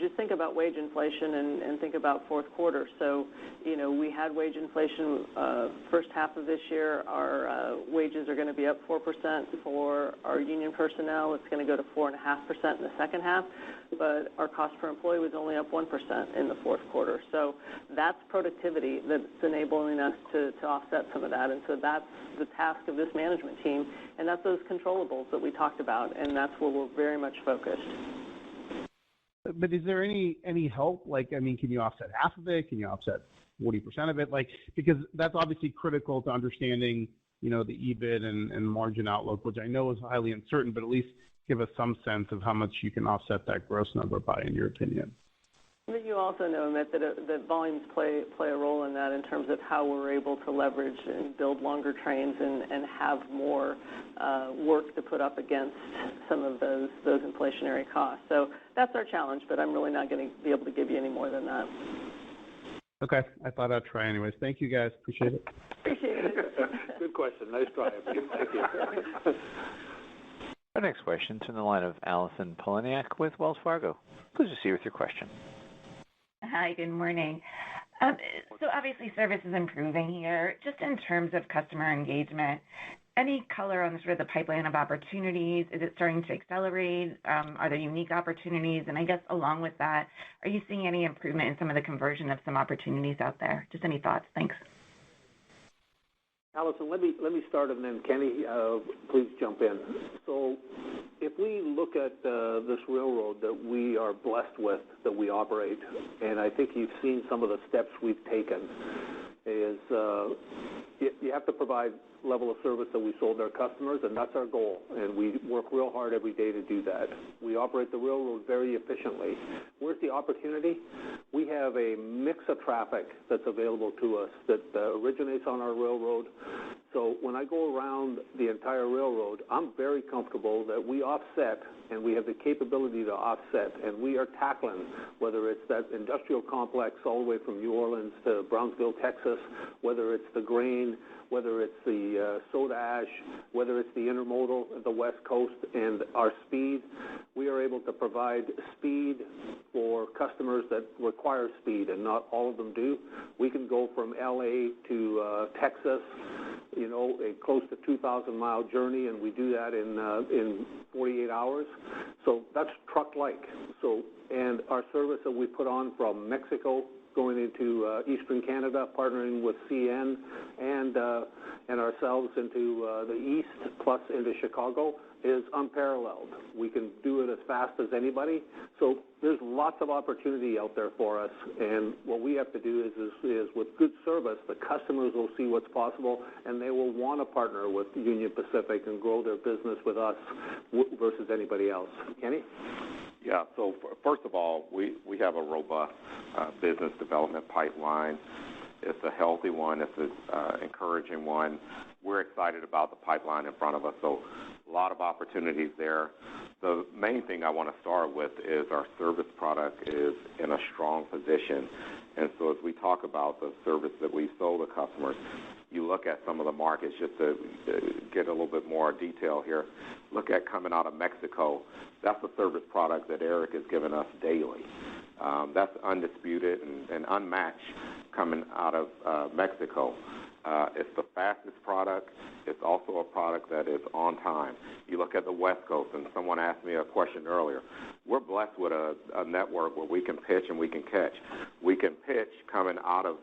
just think about wage inflation and think about fourth quarter. So, we had wage inflation first half of this year. Our wages are going to be up 4% for our union personnel. It's going to go to 4.5% in the second half, but our cost per employee was only up 1% in the fourth quarter. So that's productivity that's enabling us to offset some of that. And so that's the task of this management team, and that's those controllables that we talked about, and that's where we're very much focused. But is there any help? Like, I mean, can you offset half of it? Can you offset 40% of it? Like, because that's obviously critical to understanding, the EBIT and margin outlook, which I know is highly uncertain, but at least give us some sense of how much you can offset that gross number by, in your opinion. But you also know, Amit, that volumes play a role in that in terms of how we're able to leverage and build longer trains and have more work to put up against some of those inflationary costs. So that's our challenge, but I'm really not going to be able to give you any more than that. Okay. I thought I'd try anyways. Thank you, guys. Appreciate it. Appreciate it. Good question. Nice try. Thank you. Our next question is from the line of Allison Poliniak with Wells Fargo. Please proceed with your question. Hi, good morning. So obviously service is improving here. Just in terms of customer engagement, any color on sort of the pipeline of opportunities? Is it starting to accelerate? Are there unique opportunities? And I guess along with that, are you seeing any improvement in some of the conversion of some opportunities out there? Just any thoughts? Thanks. Allison, let me start, and then Kenny, please jump in. So if we look at this railroad that we are blessed with, that we operate, and I think you've seen some of the steps we've taken, is you have to provide level of service that we sold our customers, and that's our goal, and we work real hard every day to do that. We operate the railroad very efficiently. Where's the opportunity? We have a mix of traffic that's available to us that originates on our railroad. So when I go around the entire railroad, I'm very comfortable that we offset, and we have the capability to offset, and we are tackling, whether it's that industrial complex all the way from New Orleans to Brownsville, Texas, whether it's the grain, whether it's the soda ash, whether it's the intermodal at the West Coast, and our speed. We are able to provide speed for customers that require speed, and not all of them do. We can go from L.A. to Texas, a close to 2,000-mile journey, and we do that in 48 hours. So that's truck-like. So, and our service that we put on from Mexico going into eastern Canada, partnering with CN and ourselves into the east, plus into Chicago, is unparalleled. We can do it as fast as anybody. So there's lots of opportunity out there for us, and what we have to do is with good service, the customers will see what's possible, and they will want to partner with Union Pacific and grow their business with us versus anybody else. Kenny? Yeah, so first of all, we have a robust business development pipeline. It's a healthy one. It's an encouraging one. We're excited about the pipeline in front of us, so a lot of opportunities there. The main thing I want to start with is our service product is in a strong position. And so as we talk about the service that we sold to customers, you look at some of the markets, just to get a little bit more detail here. Look at coming out of Mexico. That's a service product that Eric has given us daily. That's undisputed and unmatched coming out of Mexico. It's the fastest product. It's also a product that is on time. You look at the West Coast, and someone asked me a question earlier. We're blessed with a network where we can pitch and we can catch. We can pitch coming out of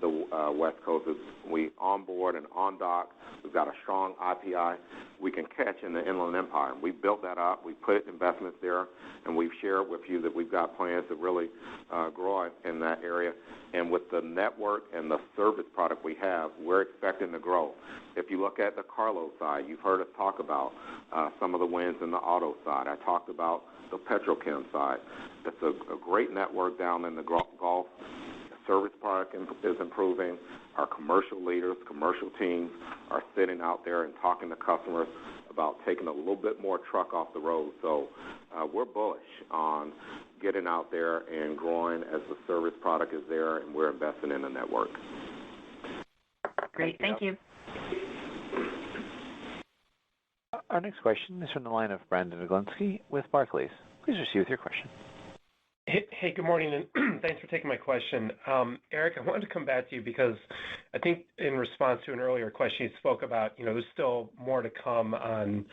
the West Coast. We onboard and on dock. We've got a strong IPI. We can catch in the Inland Empire. We built that up. We put investments there, and we've shared with you that we've got plans to really grow in that area. And with the network and the service product we have, we're expecting to grow. If you look at the carload side, you've heard us talk about some of the wins in the auto side. I talked about the petrochem side. It's a great network down in the Gulf. The service product is improving. Our commercial leaders, commercial teams are sitting out there and talking to customers about taking a little bit more truck off the road. So we're bullish on getting out there and growing as the service product is there, and we're investing in the network. Great. Thank you. Our next question is from the line of Brandon Oglenski with Barclays. Please proceed with your question. Hey, good morning, and thanks for taking my question. Eric, I wanted to come back to you because I think in response to an earlier question, you spoke about, there's still more to come on,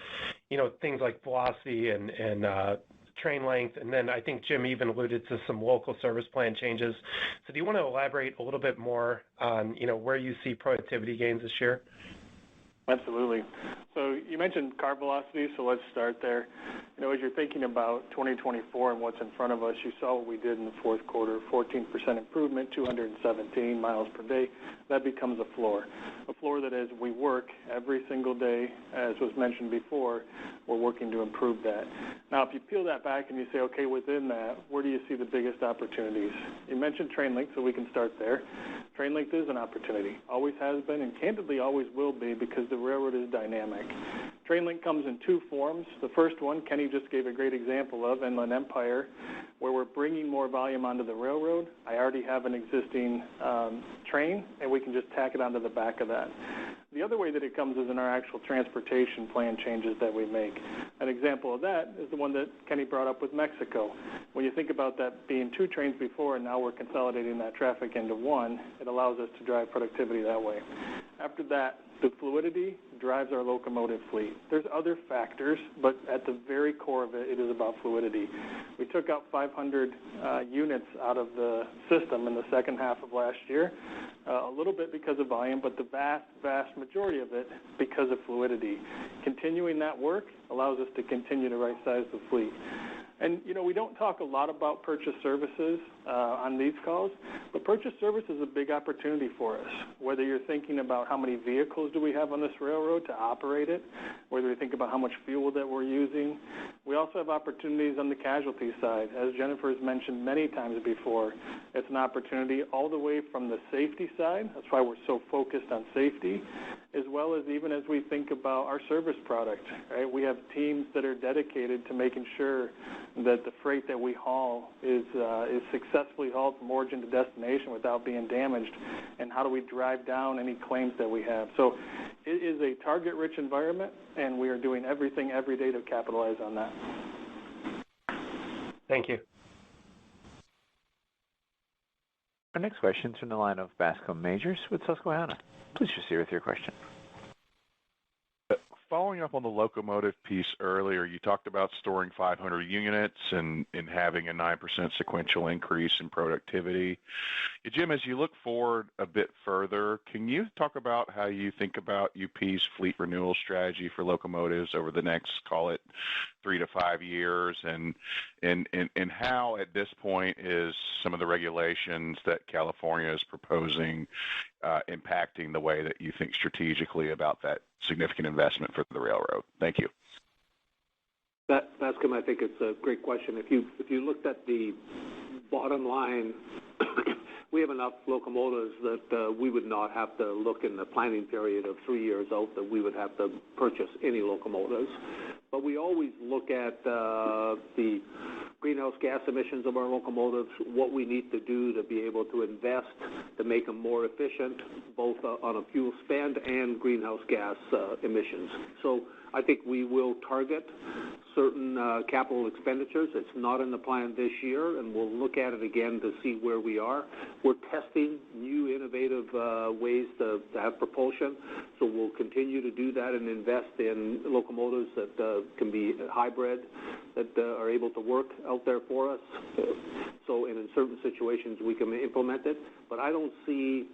things like velocity and train length, and then I think Jim even alluded to some local service plan changes. So do you want to elaborate a little bit more on, where you see productivity gains this year? Absolutely. So you mentioned car velocity, so let's start there. As you're thinking about 2024 and what's in front of us, you saw what we did in the fourth quarter, 14% improvement, 217 miles per day. That becomes a floor that as we work every single day, as was mentioned before, we're working to improve that. Now, if you peel that back and you say, okay, within that, where do you see the biggest opportunities? You mentioned train length, so we can start there. Train length is an opportunity, always has been, and candidly always will be because the railroad is dynamic. Train length comes in two forms. The first one, Kenny just gave a great example of, Inland Empire, where we're bringing more volume onto the railroad. I already have an existing train, and we can just tack it onto the back of that. The other way that it comes is in our actual transportation plan changes that we make. An example of that is the one that Kenny brought up with Mexico. When you think about that being two trains before and now we're consolidating that traffic into one, it allows us to drive productivity that way. After that, the fluidity drives our locomotive fleet. There's other factors, but at the very core of it, it is about fluidity. We took out 500 units out of the system in the second half of last year, a little bit because of volume, but the vast, vast majority of it because of fluidity. Continuing that work allows us to continue to right-size the fleet. And, we don't talk a lot about purchase services on these calls, but purchase service is a big opportunity for us. Whether you're thinking about how many vehicles do we have on this railroad to operate it, whether you think about how much fuel that we're using. We also have opportunities on the casualty side. As Jennifer has mentioned many times before, it's an opportunity all the way from the safety side. That's why we're so focused on safety, as well as even as we think about our service product, right? We have teams that are dedicated to making sure that the freight that we haul is successfully hauled from origin to destination without being damaged, and how do we drive down any claims that we have. So it is a target-rich environment, and we are doing everything every day to capitalize on that. Thank you. Our next question is from the line of Bascome Majors with Susquehanna. Please proceed with your question. Following up on the locomotive piece earlier, you talked about storing 500 units and having a 9% sequential increase in productivity. Jim, as you look forward a bit further, can you talk about how you think about UP's fleet renewal strategy for locomotives over the next, call it, 3 to 5 years, and how at this point is some of the regulations that California is proposing impacting the way that you think strategically about that significant investment for the railroad? Thank you. Bascome, I think it's a great question. If you looked at the bottom line, we have enough locomotives that we would not have to look in the planning period of 3 years out that we would have to purchase any locomotives. But we always look at the greenhouse gas emissions of our locomotives, what we need to do to be able to invest to make them more efficient, both on a fuel spend and greenhouse gas emissions. So I think we will target certain capital expenditures. It's not in the plan this year, and we'll look at it again to see where we are. We're testing new innovative ways to have propulsion, so we'll continue to do that and invest in locomotives that can be hybrid, that are able to work out there for us. So in certain situations we can implement it, but I don't see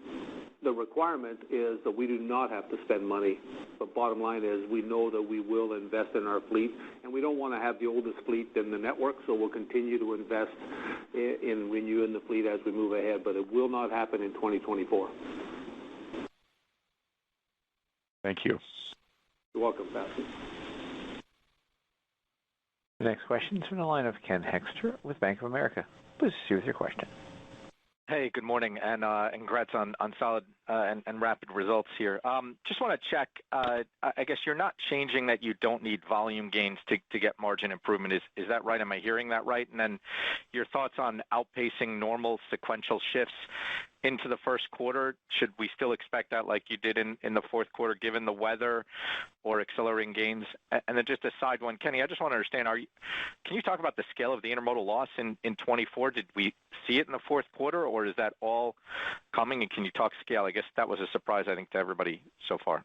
the requirement is that we do not have to spend money. But bottom line is we know that we will invest in our fleet, and we don't want to have the oldest fleet in the network, so we'll continue to invest in renewing the fleet as we move ahead, but it will not happen in 2024. Thank you. You're welcome, Patsy. The next question is from the line of Ken Hoexter with Bank of America. Please proceed with your question. Hey, good morning, and congrats on solid and rapid results here. Just want to check, I guess you're not changing that you don't need volume gains to get margin improvement. Is that right? Am I hearing that right? And then your thoughts on outpacing normal sequential shifts into the first quarter. Should we still expect that like you did in the fourth quarter, given the weather or accelerating gains? And then just a side one, Kenny, I just want to understand, can you talk about the scale of the intermodal loss in 24? Did we see it in the fourth quarter, or is that all coming? And can you talk scale? I guess that was a surprise, I think, to everybody so far.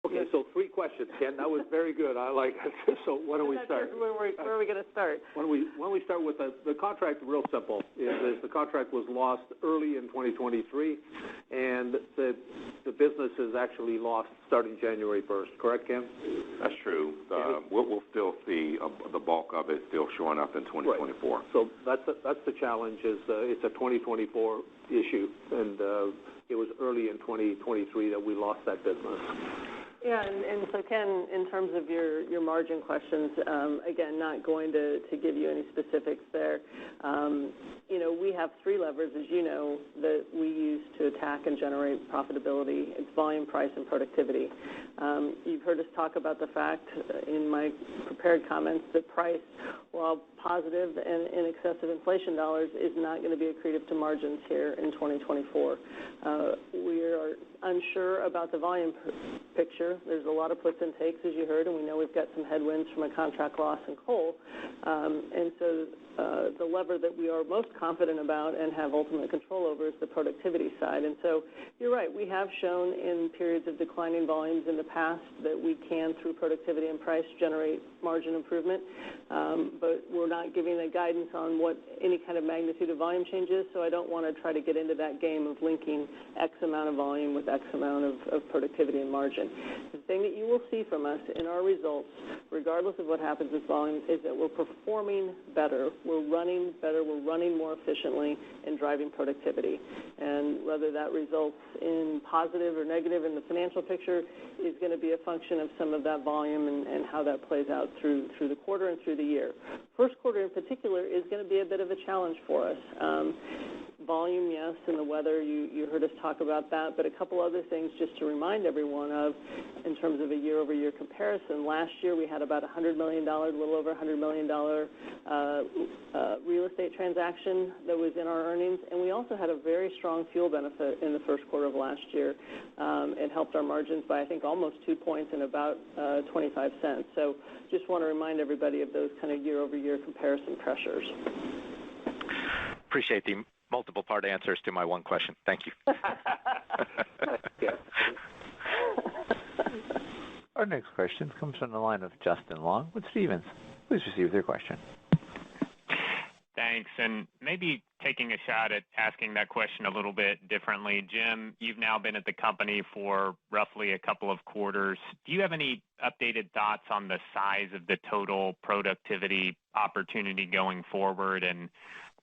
Okay, so 3 questions, Ken. That was very good. I like it. So why don't we start? Where are we going to start? Why don't we start with the contract? Real simple. Is the contract was lost early in 2023, and the business is actually lost starting January 1st. Correct, Ken? That's true. We'll still see the bulk of it still showing up in 2024. Right. So that's the challenge. Is it's a 2024 issue, and it was early in 2023 that we lost that business. Yeah, and so Ken, in terms of your margin questions, again, not going to give you any specifics there. We have 3 levers, as you know, that we use to attack and generate profitability. It's volume, price, and productivity. You've heard us talk about the fact in my prepared comments that price, while positive and in excess of inflation dollars, is not going to be accretive to margins here in 2024. We are unsure about the volume picture. There's a lot of puts and takes, as you heard, and we know we've got some headwinds from a contract loss in coal. And so the lever that we are most confident about and have ultimate control over is the productivity side. And so you're right. We have shown in periods of declining volumes in the past that we can, through productivity and price, generate margin improvement. But we're not giving a guidance on what any kind of magnitude of volume change is, so I don't want to try to get into that game of linking X amount of volume with X amount of productivity and margin. The thing that you will see from us in our results, regardless of what happens with volume, is that we're performing better. We're running better. We're running more efficiently and driving productivity. And whether that results in positive or negative in the financial picture is going to be a function of some of that volume and how that plays out through the quarter and through the year. First quarter in particular is going to be a bit of a challenge for us. Volume, yes, and the weather, you heard us talk about that, but a couple other things just to remind everyone of in terms of a year-over-year comparison. Last year we had about $100 million, a little over $100 million real estate transaction that was in our earnings, and we also had a very strong fuel benefit in the first quarter of last year. It helped our margins by, I think, almost 2 points and about 25 cents. So just want to remind everybody of those kind of year-over-year comparison pressures. Appreciate the multiple-part answers to my one question. Thank you. Our next question comes from the line of Justin Long with Stephens. Please proceed with your question. Thanks, and maybe taking a shot at asking that question a little bit differently. Jim, you've now been at the company for roughly a couple of quarters. Do you have any updated thoughts on the size of the total productivity opportunity going forward, and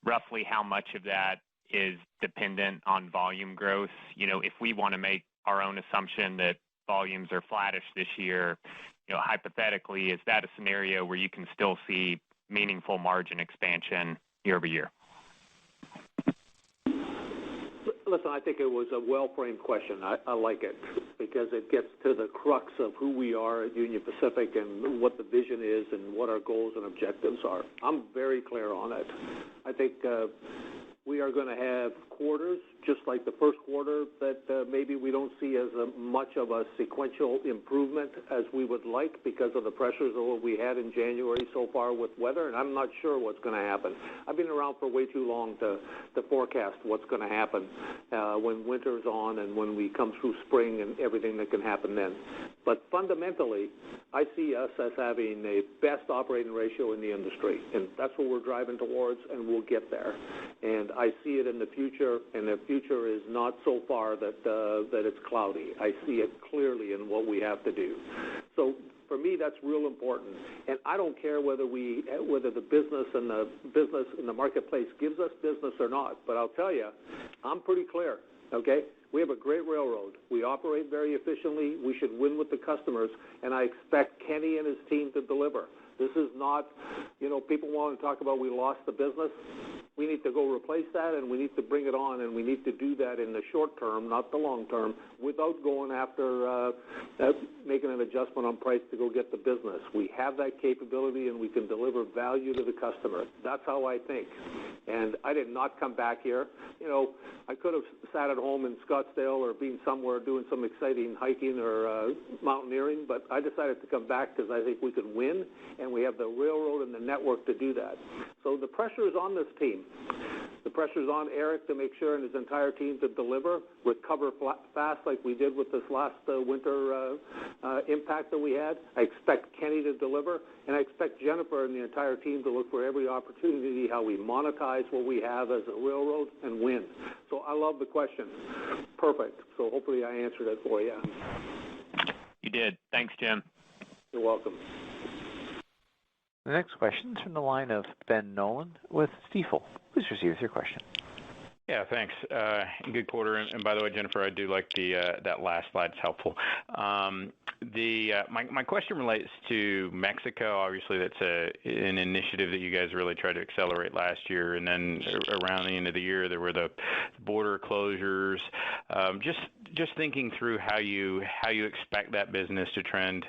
roughly how much of that is dependent on volume growth? If we want to make our own assumption that volumes are flattish this year, hypothetically, is that a scenario where you can still see meaningful margin expansion year over year? Listen, I think it was a well-framed question. I like it because it gets to the crux of who we are at Union Pacific and what the vision is and what our goals and objectives are. I'm very clear on it. I think We are going to have quarters, just like the first quarter, that maybe we don't see as much of a sequential improvement as we would like because of the pressures of what we had in January so far with weather, and I'm not sure what's going to happen. I've been around for way too long to forecast what's going to happen when winter's on and when we come through spring and everything that can happen then. But fundamentally, I see us as having a best operating ratio in the industry, and that's what we're driving towards, and we'll get there. And I see it in the future, and the future is not so far that it's cloudy. I see it clearly in what we have to do. So for me, that's real important. And I don't care whether the business in the marketplace gives us business or not. But I'll tell you, I'm pretty clear. Okay. We have a great railroad. We operate very efficiently. We should win with the customers, and I expect Kenny and his team to deliver. This is not, people want to talk about we lost the business. We need to go replace that, and we need to bring it on, and we need to do that in the short term, not the long term, without going after making an adjustment on price to go get the business. We have that capability, and we can deliver value to the customer. That's how I think. And I did not come back here. I could have sat at home in Scottsdale or been somewhere doing some exciting hiking or mountaineering, but I decided to come back because I think we could win, and we have the railroad and the network to do that. So the pressure is on this team. The pressure is on Eric to make sure and his entire team to deliver, recover fast like we did with this last winter impact that we had. I expect Kenny to deliver, and I expect Jennifer and the entire team to look for every opportunity how we monetize what we have as a railroad and win. So I love the question. Perfect. So hopefully I answered it for you. You did. Thanks, Jim. You're welcome. The next question is from the line of Ben Nolan with Stifel. Please proceed with your question. Yeah, thanks. Good quarter. And by the way, Jennifer, I do like that last slide. It's helpful. My question relates to Mexico. Obviously, that's an initiative that you guys really tried to accelerate last year, and then around the end of the year, there were the border closures. Just thinking through how you expect that business to trend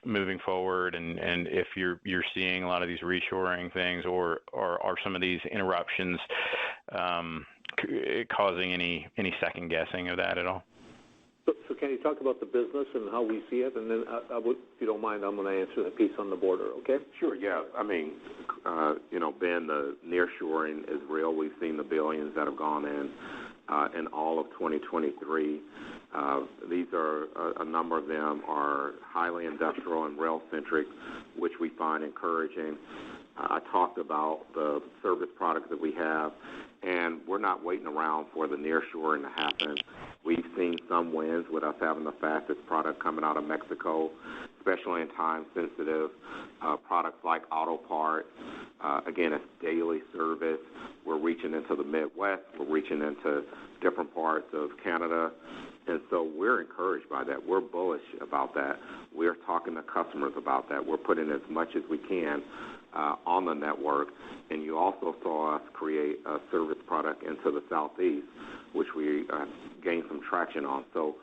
moving forward, and if you're seeing a lot of these reshoring things, or are some of these interruptions causing any second guessing of that at all? So can you talk about the business and how we see it, and then I would, if you don't mind, I'm going to answer the piece on the border. Okay? Sure. Yeah. I mean, Ben, the nearshoring is real. We've seen the billions that have gone in all of 2023. These are, a number of them are highly industrial and rail-centric, which we find encouraging. I talked about the service products that we have, and we're not waiting around for the nearshoring to happen. We've seen some wins with us having the fastest product coming out of Mexico, especially in time-sensitive products like auto parts. Again, it's daily service. We're reaching into the Midwest. We're reaching into different parts of Canada. And so we're encouraged by that. We're bullish about that. We're talking to customers about that. We're putting as much as we can on the network. And you also saw us create a service product into the Southeast, which we gained some traction on. So,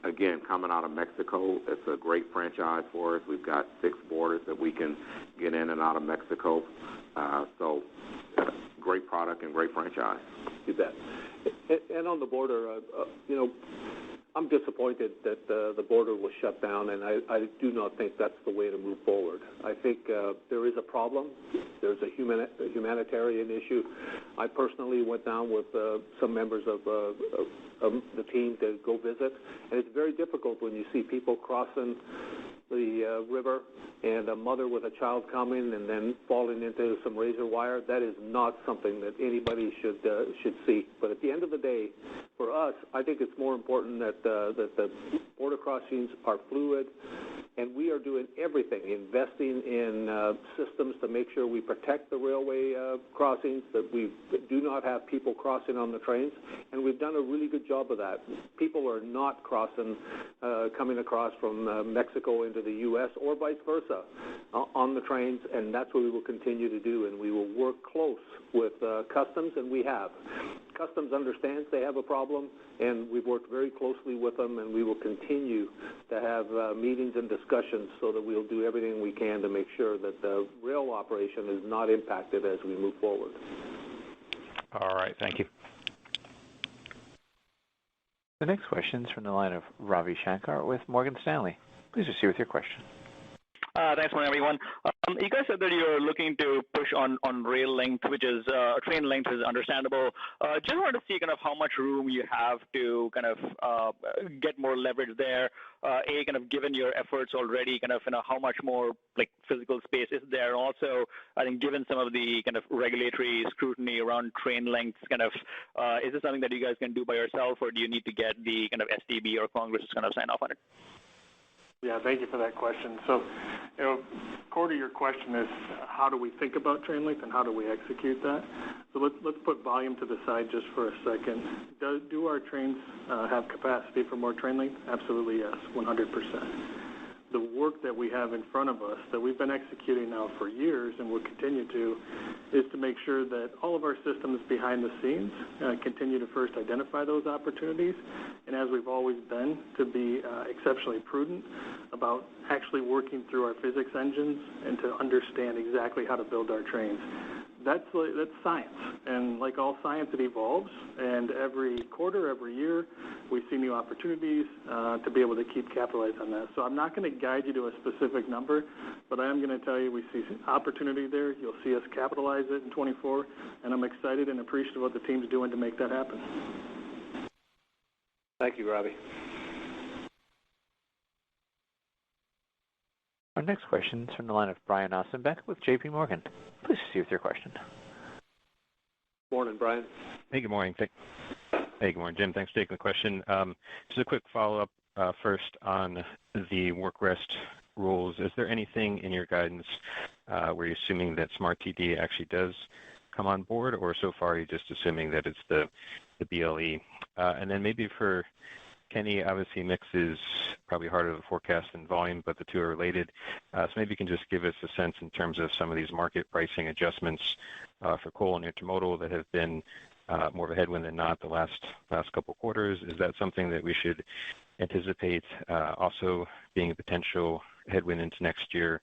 again, coming out of Mexico, it's a great franchise for us. We've got 6 borders that we can get in and out of Mexico. So great product and great franchise. You bet. And on the border, I'm disappointed that the border was shut down, and I do not think that's the way to move forward. I think there is a problem. There's a humanitarian issue. I personally went down with some members of the team to go visit, and it's very difficult when you see people crossing the river and a mother with a child coming and then falling into some razor wire. That is not something that anybody should see. But at the end of the day, for us, I think it's more important that the border crossings are fluid, and we are doing everything, investing in systems to make sure we protect the railway crossings, that we do not have people crossing on the trains, and we've done a really good job of that. People are not coming across from Mexico into the U.S. or vice versa on the trains, and that's what we will continue to do, and we will work close with Customs, and we have. Customs understands they have a problem, and we've worked very closely with them, and we will continue to have meetings and discussions so that we'll do everything we can to make sure that the rail operation is not impacted as we move forward. All right. Thank you. The next question is from the line of Ravi Shankar with Morgan Stanley. Please proceed with your question. Thanks, morning, everyone. You guys said that you're looking to push on rail length, which is train length is understandable. Just wanted to see kind of how much room you have to kind of get more leverage there. Kind of given your efforts already, kind of how much more like physical space is there? Also, I think given some of the kind of regulatory scrutiny around train lengths, kind of is this something that you guys can do by yourself, or do you need to get the kind of STB or Congress to kind of sign off on it? Yeah, thank you for that question. So, core to your question is how do we think about train length and how do we execute that? So let's put volume to the side just for a second. Do our trains have capacity for more train length? Absolutely, yes, 100%. The work that we have in front of us that we've been executing now for years and will continue to is to make sure that all of our systems behind the scenes continue to first identify those opportunities, and as we've always been, to be exceptionally prudent about actually working through our physics engines and to understand exactly how to build our trains. That's science, and like all science, it evolves, and every quarter, every year, we see new opportunities to be able to keep capitalizing on that. So I'm not going to guide you to a specific number, but I am going to tell you we see opportunity there. You'll see us capitalize it in 24, and I'm excited and appreciative of what the team's doing to make that happen. Thank you, Robbie. Our next question is from the line of Brian Ossenbeck with J.P. Morgan. Please proceed with your question. Morning, Brian. Hey, good morning. Hey, good morning, Jim. Thanks for taking the question. Just a quick follow-up first on the work rest rules. Is there anything in your guidance where you're assuming that Smart TD actually does come on board, or so far you're just assuming that it's the BLE? And then maybe for Kenny, obviously mix is probably harder to forecast than volume, but the two are related. So maybe you can just give us a sense in terms of some of these market pricing adjustments for coal and intermodal that have been more of a headwind than not the last couple quarters. Is that something that we should anticipate also being a potential headwind into next year?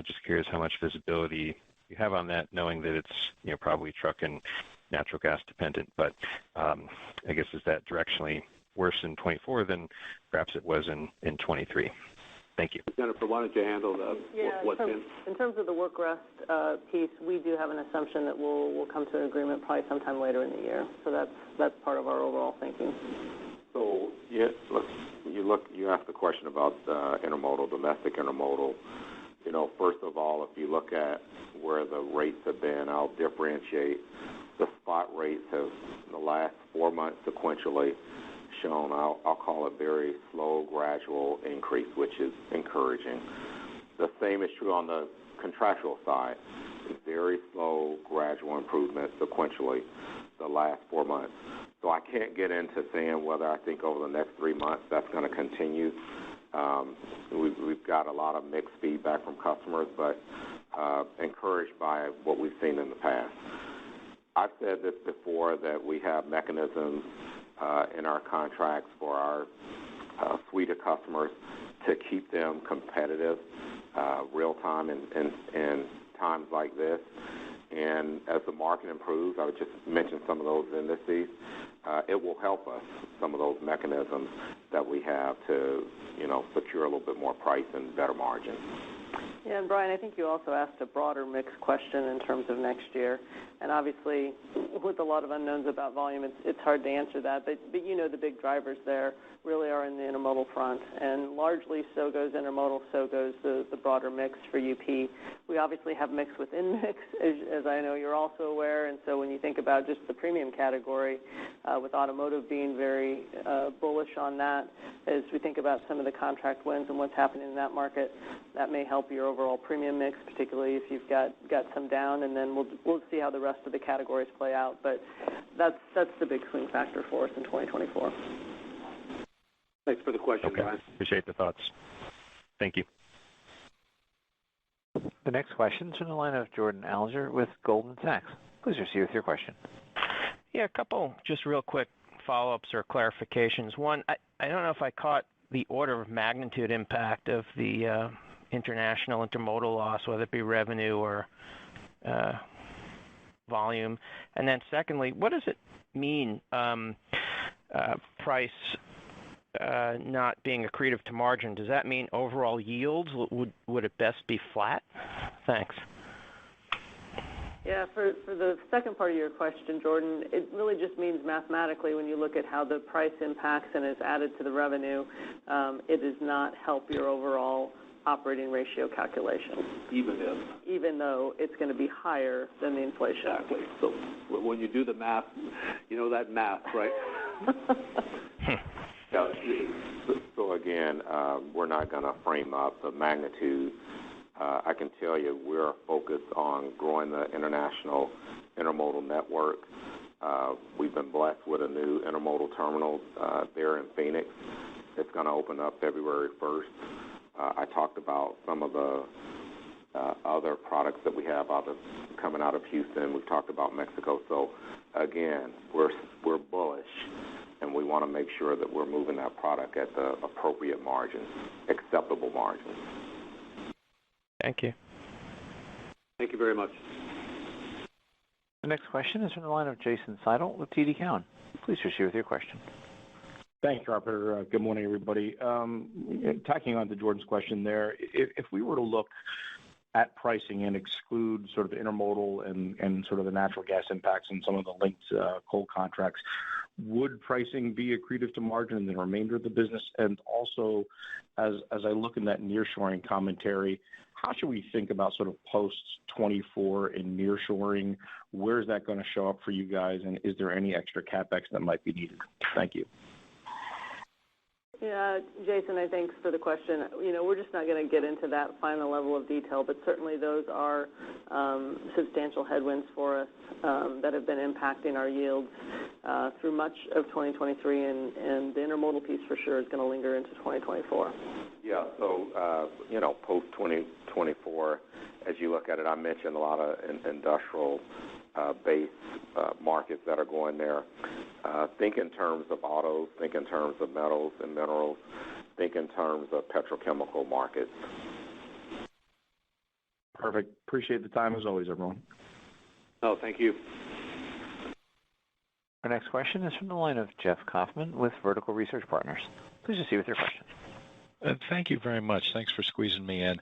Just curious how much visibility you have on that, knowing that it's probably truck and natural gas dependent. But I guess is that directionally worse in 24 than perhaps it was in 23? Thank you. Jennifer, why don't you handle what's in? In terms of the work rest piece, we do have an assumption that we'll come to an agreement probably sometime later in the year. So that's part of our overall thinking. So you asked the question about intermodal, domestic intermodal. First of all, if you look at where the rates have been, I'll differentiate. The spot rates have, in the last 4 months sequentially, shown, I'll call it very slow, gradual increase, which is encouraging. The same is true on the contractual side. Very slow, gradual improvement sequentially the last 4 months. So I can't get into saying whether I think over the next 3 months that's going to continue. We've got a lot of mixed feedback from customers, but encouraged by what we've seen in the past. I've said this before, that we have mechanisms in our contracts for our suite of customers to keep them competitive real time in times like this. And as the market improves, I would just mention some of those indices. It will help us, some of those mechanisms that we have to, secure a little bit more price and better margin. Yeah, and Brian, I think you also asked a broader mix question in terms of next year. And obviously, with a lot of unknowns about volume, it's hard to answer that. But the big drivers there really are in the intermodal front. And largely, so goes intermodal, so goes the broader mix for UP. We obviously have mix within mix, as I know you're also aware. And so when you think about just the premium category, with automotive being very bullish on that, as we think about some of the contract wins and what's happening in that market, that may help your overall premium mix, particularly if you've got some down, and then we'll see how the rest of the categories play out. But that's the big swing factor for us in 2024. Thanks for the question, okay. Brian. Appreciate the thoughts. Thank you. The next question is from the line of Jordan Alliger with Goldman Sachs. Please proceed with your question. Yeah, a couple just real quick follow-ups or clarifications. One, I don't know if I caught the order of magnitude impact of the international intermodal loss, whether it be revenue or volume? And then secondly, what does it mean, price not being accretive to margin? Does that mean overall yields would it best be flat? Thanks. Yeah, for the second part of your question, Jordan, it really just means mathematically when you look at how the price impacts and is added to the revenue, it does not help your overall operating ratio calculation. Even though it's going to be higher than the inflation. Exactly. So when you do the math, you know that math, right? Yeah. So again, we're not going to frame up the magnitude. I can tell you we're focused on growing the international intermodal network. We've been blessed with a new intermodal terminal there in Phoenix. It's going to open up February 1st. I talked about some of the other products that we have coming out of Houston. We've talked about Mexico. So again, we're bullish, and we want to make sure that we're moving that product at the appropriate margins, acceptable margins. Thank you. Thank you very much. The next question is from the line of Jason Seidl with TD Cowen. Please proceed with your question. Thanks, Robert. Good morning, everybody. Tacking on to Jordan's question there, if we were to look at pricing and exclude sort of intermodal and sort of the natural gas impacts and some of the linked coal contracts, would pricing be accretive to margin in the remainder of the business? And also, as I look in that nearshoring commentary, how should we think about sort of post-24 in nearshoring? Where is that going to show up for you guys, and is there any extra CapEx that might be needed? Thank you. Yeah, Jason, thanks for the question. We're just not going to get into that final level of detail, but certainly those are substantial headwinds for us that have been impacting our yields through much of 2023, and the intermodal piece for sure is going to linger into 2024. Yeah, so, post-2024, as you look at it, I mentioned a lot of industrial-based markets that are going there. Think in terms of autos, think in terms of metals and minerals, think in terms of petrochemical markets. Perfect. Appreciate the time as always, everyone. Oh, thank you. Our next question is from the line of Jeff Kauffman with Vertical Research Partners. Please proceed with your question. Thank you very much. Thanks for squeezing me in.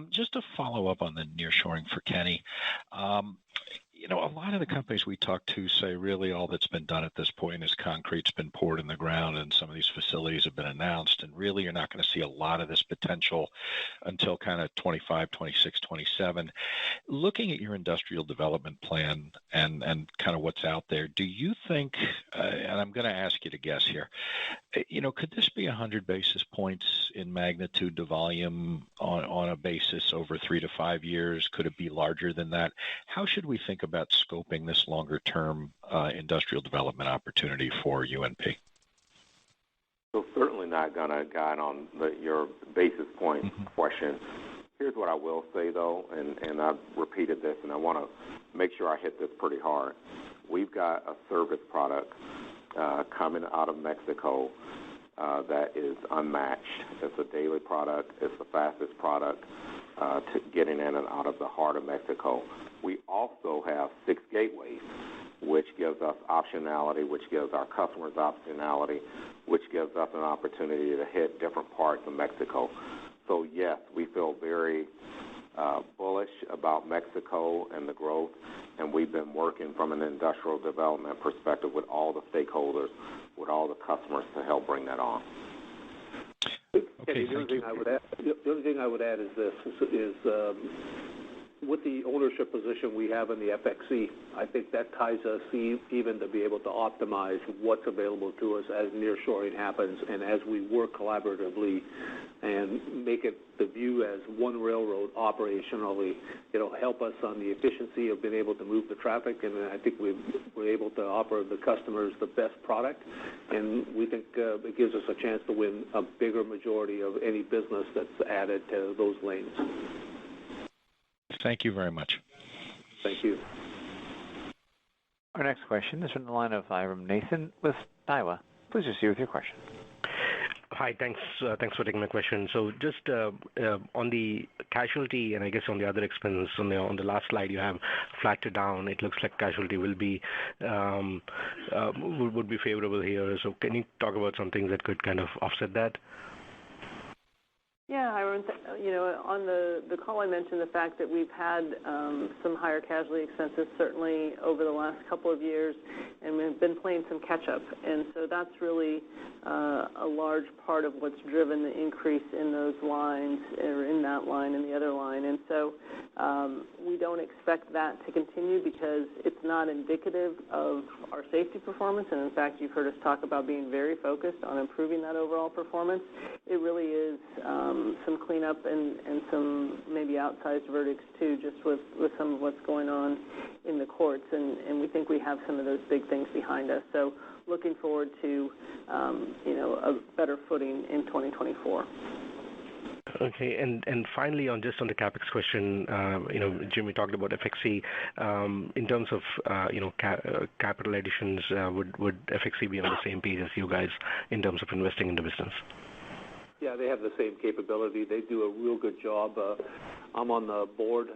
Just to follow up on the nearshoring for Kenny. A lot of the companies we talk to say really all that's been done at this point is concrete's been poured in the ground and some of these facilities have been announced, and really you're not going to see a lot of this potential until kind of 25, 26, 27. Looking at your industrial development plan and kind of what's out there, do you think, and I'm going to ask you to guess here, could this be 100 basis points in magnitude to volume on a basis over 3 to 5 years? Could it be larger than that? How should we think about scoping this longer-term industrial development opportunity for UNP? So certainly not going to guide on your basis point question. Here's what I will say, though, and I've repeated this, and I want to make sure I hit this pretty hard. We've got a service product coming out of Mexico that is unmatched. It's a daily product. It's the fastest product to getting in and out of the heart of Mexico. We also have 6 gateways, which gives us optionality, which gives our customers optionality, which gives us an opportunity to hit different parts of Mexico. So, yes, we feel very bullish about Mexico and the growth, and we've been working from an industrial development perspective with all the stakeholders, with all the customers to help bring that on. Okay, the other thing I would add is this: with the ownership position we have in the FXE, I think that ties us even to be able to optimize what's available to us as nearshoring happens, and as we work collaboratively and make it the view as one railroad operationally. It'll help us on the efficiency of being able to move the traffic, and I think we're able to offer the customers the best product, and we think it gives us a chance to win a bigger majority of any business that's added to those lanes. Thank you very much. Thank you. Our next question is from the line of Iram Nathan with Daiwa. Please proceed with your question. Hi, thanks for taking my question. So just on the casualty and I guess on the other expense, on the last slide you have flat to down. It looks like casualty would be favorable here. So can you talk about some things that could kind of offset that? Yeah, Hiram, on the call I mentioned the fact that we've had some higher casualty expenses certainly over the last couple of years, and we've been playing some catch-up. And so that's really a large part of what's driven the increase in those lines, or in that line and the other line. And so we don't expect that to continue because it's not indicative of our safety performance. And in fact, you've heard us talk about being very focused on improving that overall performance. It really is some cleanup and some maybe outsized verdicts too, just with some of what's going on in the courts, and we think we have some of those big things behind us. So looking forward to a better footing in 2024. Okay, and finally, on the CapEx question, Jim, we talked about FXE. In terms of capital additions, would FXE be on the same page as you guys in terms of investing in the business? Yeah, they have the same capability. They do a real good job. I'm on the board,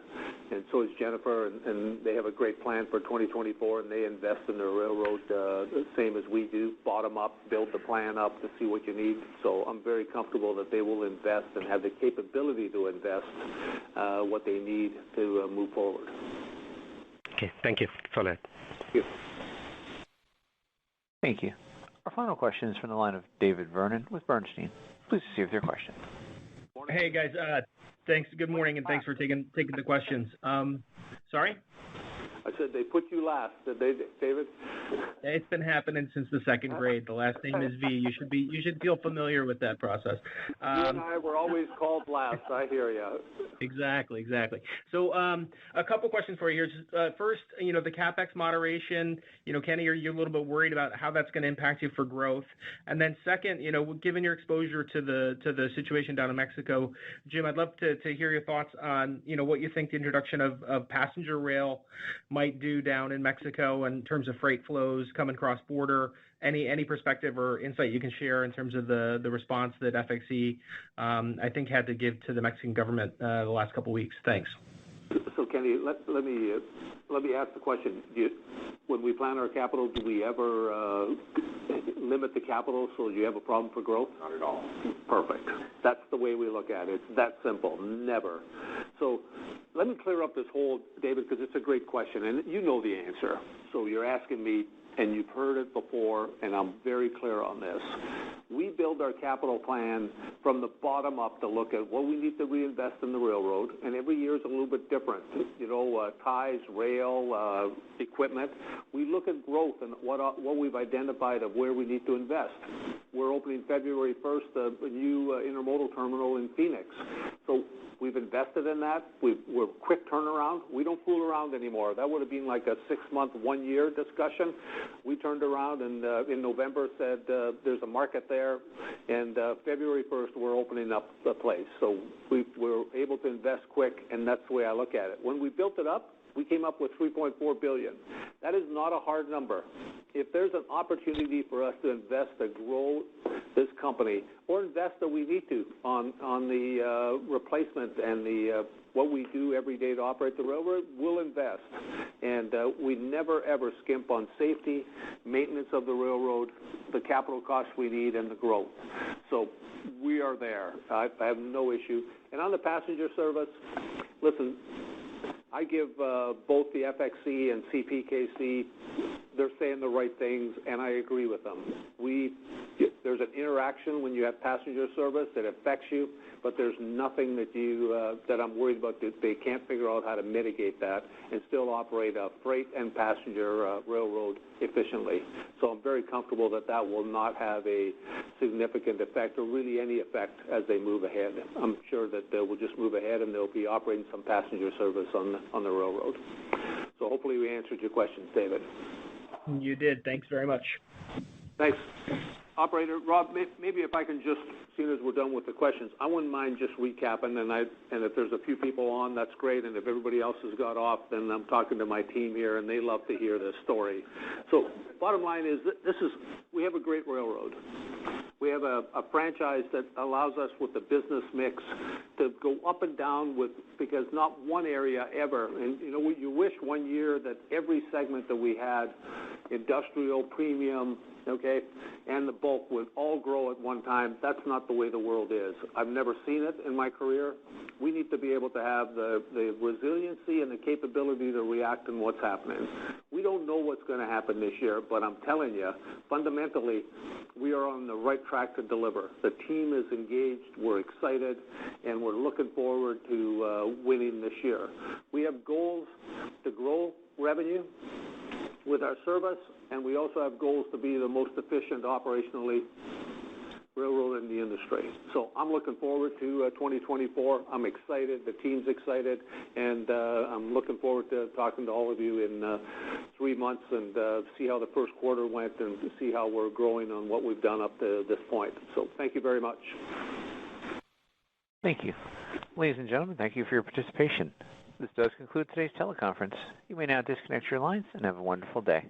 and so is Jennifer, and they have a great plan for 2024, and they invest in the railroad the same as we do, bottom up, build the plan up to see what you need. So I'm very comfortable that they will invest and have the capability to invest what they need to move forward. Okay, thank you. That's all I had. Thank you. Thank you. Our final question is from the line of David Vernon with Bernstein. Please proceed with your question. Hey, guys. Thanks. Good morning, and thanks for taking the questions. Sorry? I said they put you last, did they, David? It's been happening since the second grade. The last name is V. You should feel familiar with that process. You and I were always called last. I hear you. Exactly. So a couple questions for you here. First, the CapEx moderation. Kenny, are you a little bit worried about how that's going to impact you for growth? And then second, given your exposure to the situation down in Mexico, Jim, I'd love to hear your thoughts on what you think the introduction of passenger rail might do down in Mexico in terms of freight flows coming cross border. Any perspective or insight you can share in terms of the response that FXE I think had to give to the Mexican government the last couple of weeks. Thanks. So Kenny, let me ask the question. When we plan our capital, do we ever limit the capital so you have a problem for growth? Not at all. Perfect. That's the way we look at it. It's that simple. Never. So let me clear up this whole, David, because it's a great question, and you know the answer. So you're asking me, and you've heard it before, and I'm very clear on this. We build our capital plan from the bottom up to look at what we need to reinvest in the railroad, and every year is a little bit different. Ties, rail, equipment. We look at growth and what we've identified of where we need to invest. We're opening February 1st a new intermodal terminal in Phoenix. So we've invested in that. We're quick turnaround. We don't fool around anymore. That would have been like a 6-month, 1-year discussion. We turned around and in November said there's a market there, and February 1st we're opening up the place. So we're able to invest quick, and that's the way I look at it. When we built it up, we came up with $3.4 billion. That is not a hard number. If there's an opportunity for us to invest to grow this company, or invest that we need to on the replacement and the what we do every day to operate the railroad, we'll invest. And we never, ever skimp on safety, maintenance of the railroad, the capital costs we need, and the growth. So we are there. I have no issue. And on the passenger service, listen, I give both the FXE and CPKC, they're saying the right things, and I agree with them. There's an interaction when you have passenger service that affects you, but there's nothing that I'm worried about that they can't figure out how to mitigate that and still operate a freight and passenger railroad efficiently. So I'm very comfortable that will not have a significant effect or really any effect as they move ahead. I'm sure that we'll just move ahead and they'll be operating some passenger service on the railroad. So hopefully we answered your questions, David. You did. Thanks very much. Thanks. Operator, Rob, maybe if I can just, seeing as we're done with the questions, I wouldn't mind just recapping, and if there's a few people on, that's great, and if everybody else has got off, then I'm talking to my team here, and they love to hear this story. So bottom line is, we have a great railroad. We have a franchise that allows us with the business mix to go up and down because not one area ever, and you wish one year that every segment that we had, industrial, premium, okay, and the bulk would all grow at one time. That's not the way the world is. I've never seen it in my career. We need to be able to have the resiliency and the capability to react to what's happening. We don't know what's going to happen this year, but I'm telling you, fundamentally, we are on the right track to deliver. The team is engaged, we're excited, and we're looking forward to winning this year. We have goals to grow revenue with our service, and we also have goals to be the most efficient operationally railroad in the industry. So I'm looking forward to 2024. I'm excited. The team's excited, and I'm looking forward to talking to all of you in 3 months and see how the first quarter went and see how we're growing on what we've done up to this point. So thank you very much. Thank you. Ladies and gentlemen, thank you for your participation. This does conclude today's teleconference. You may now disconnect your lines and have a wonderful day.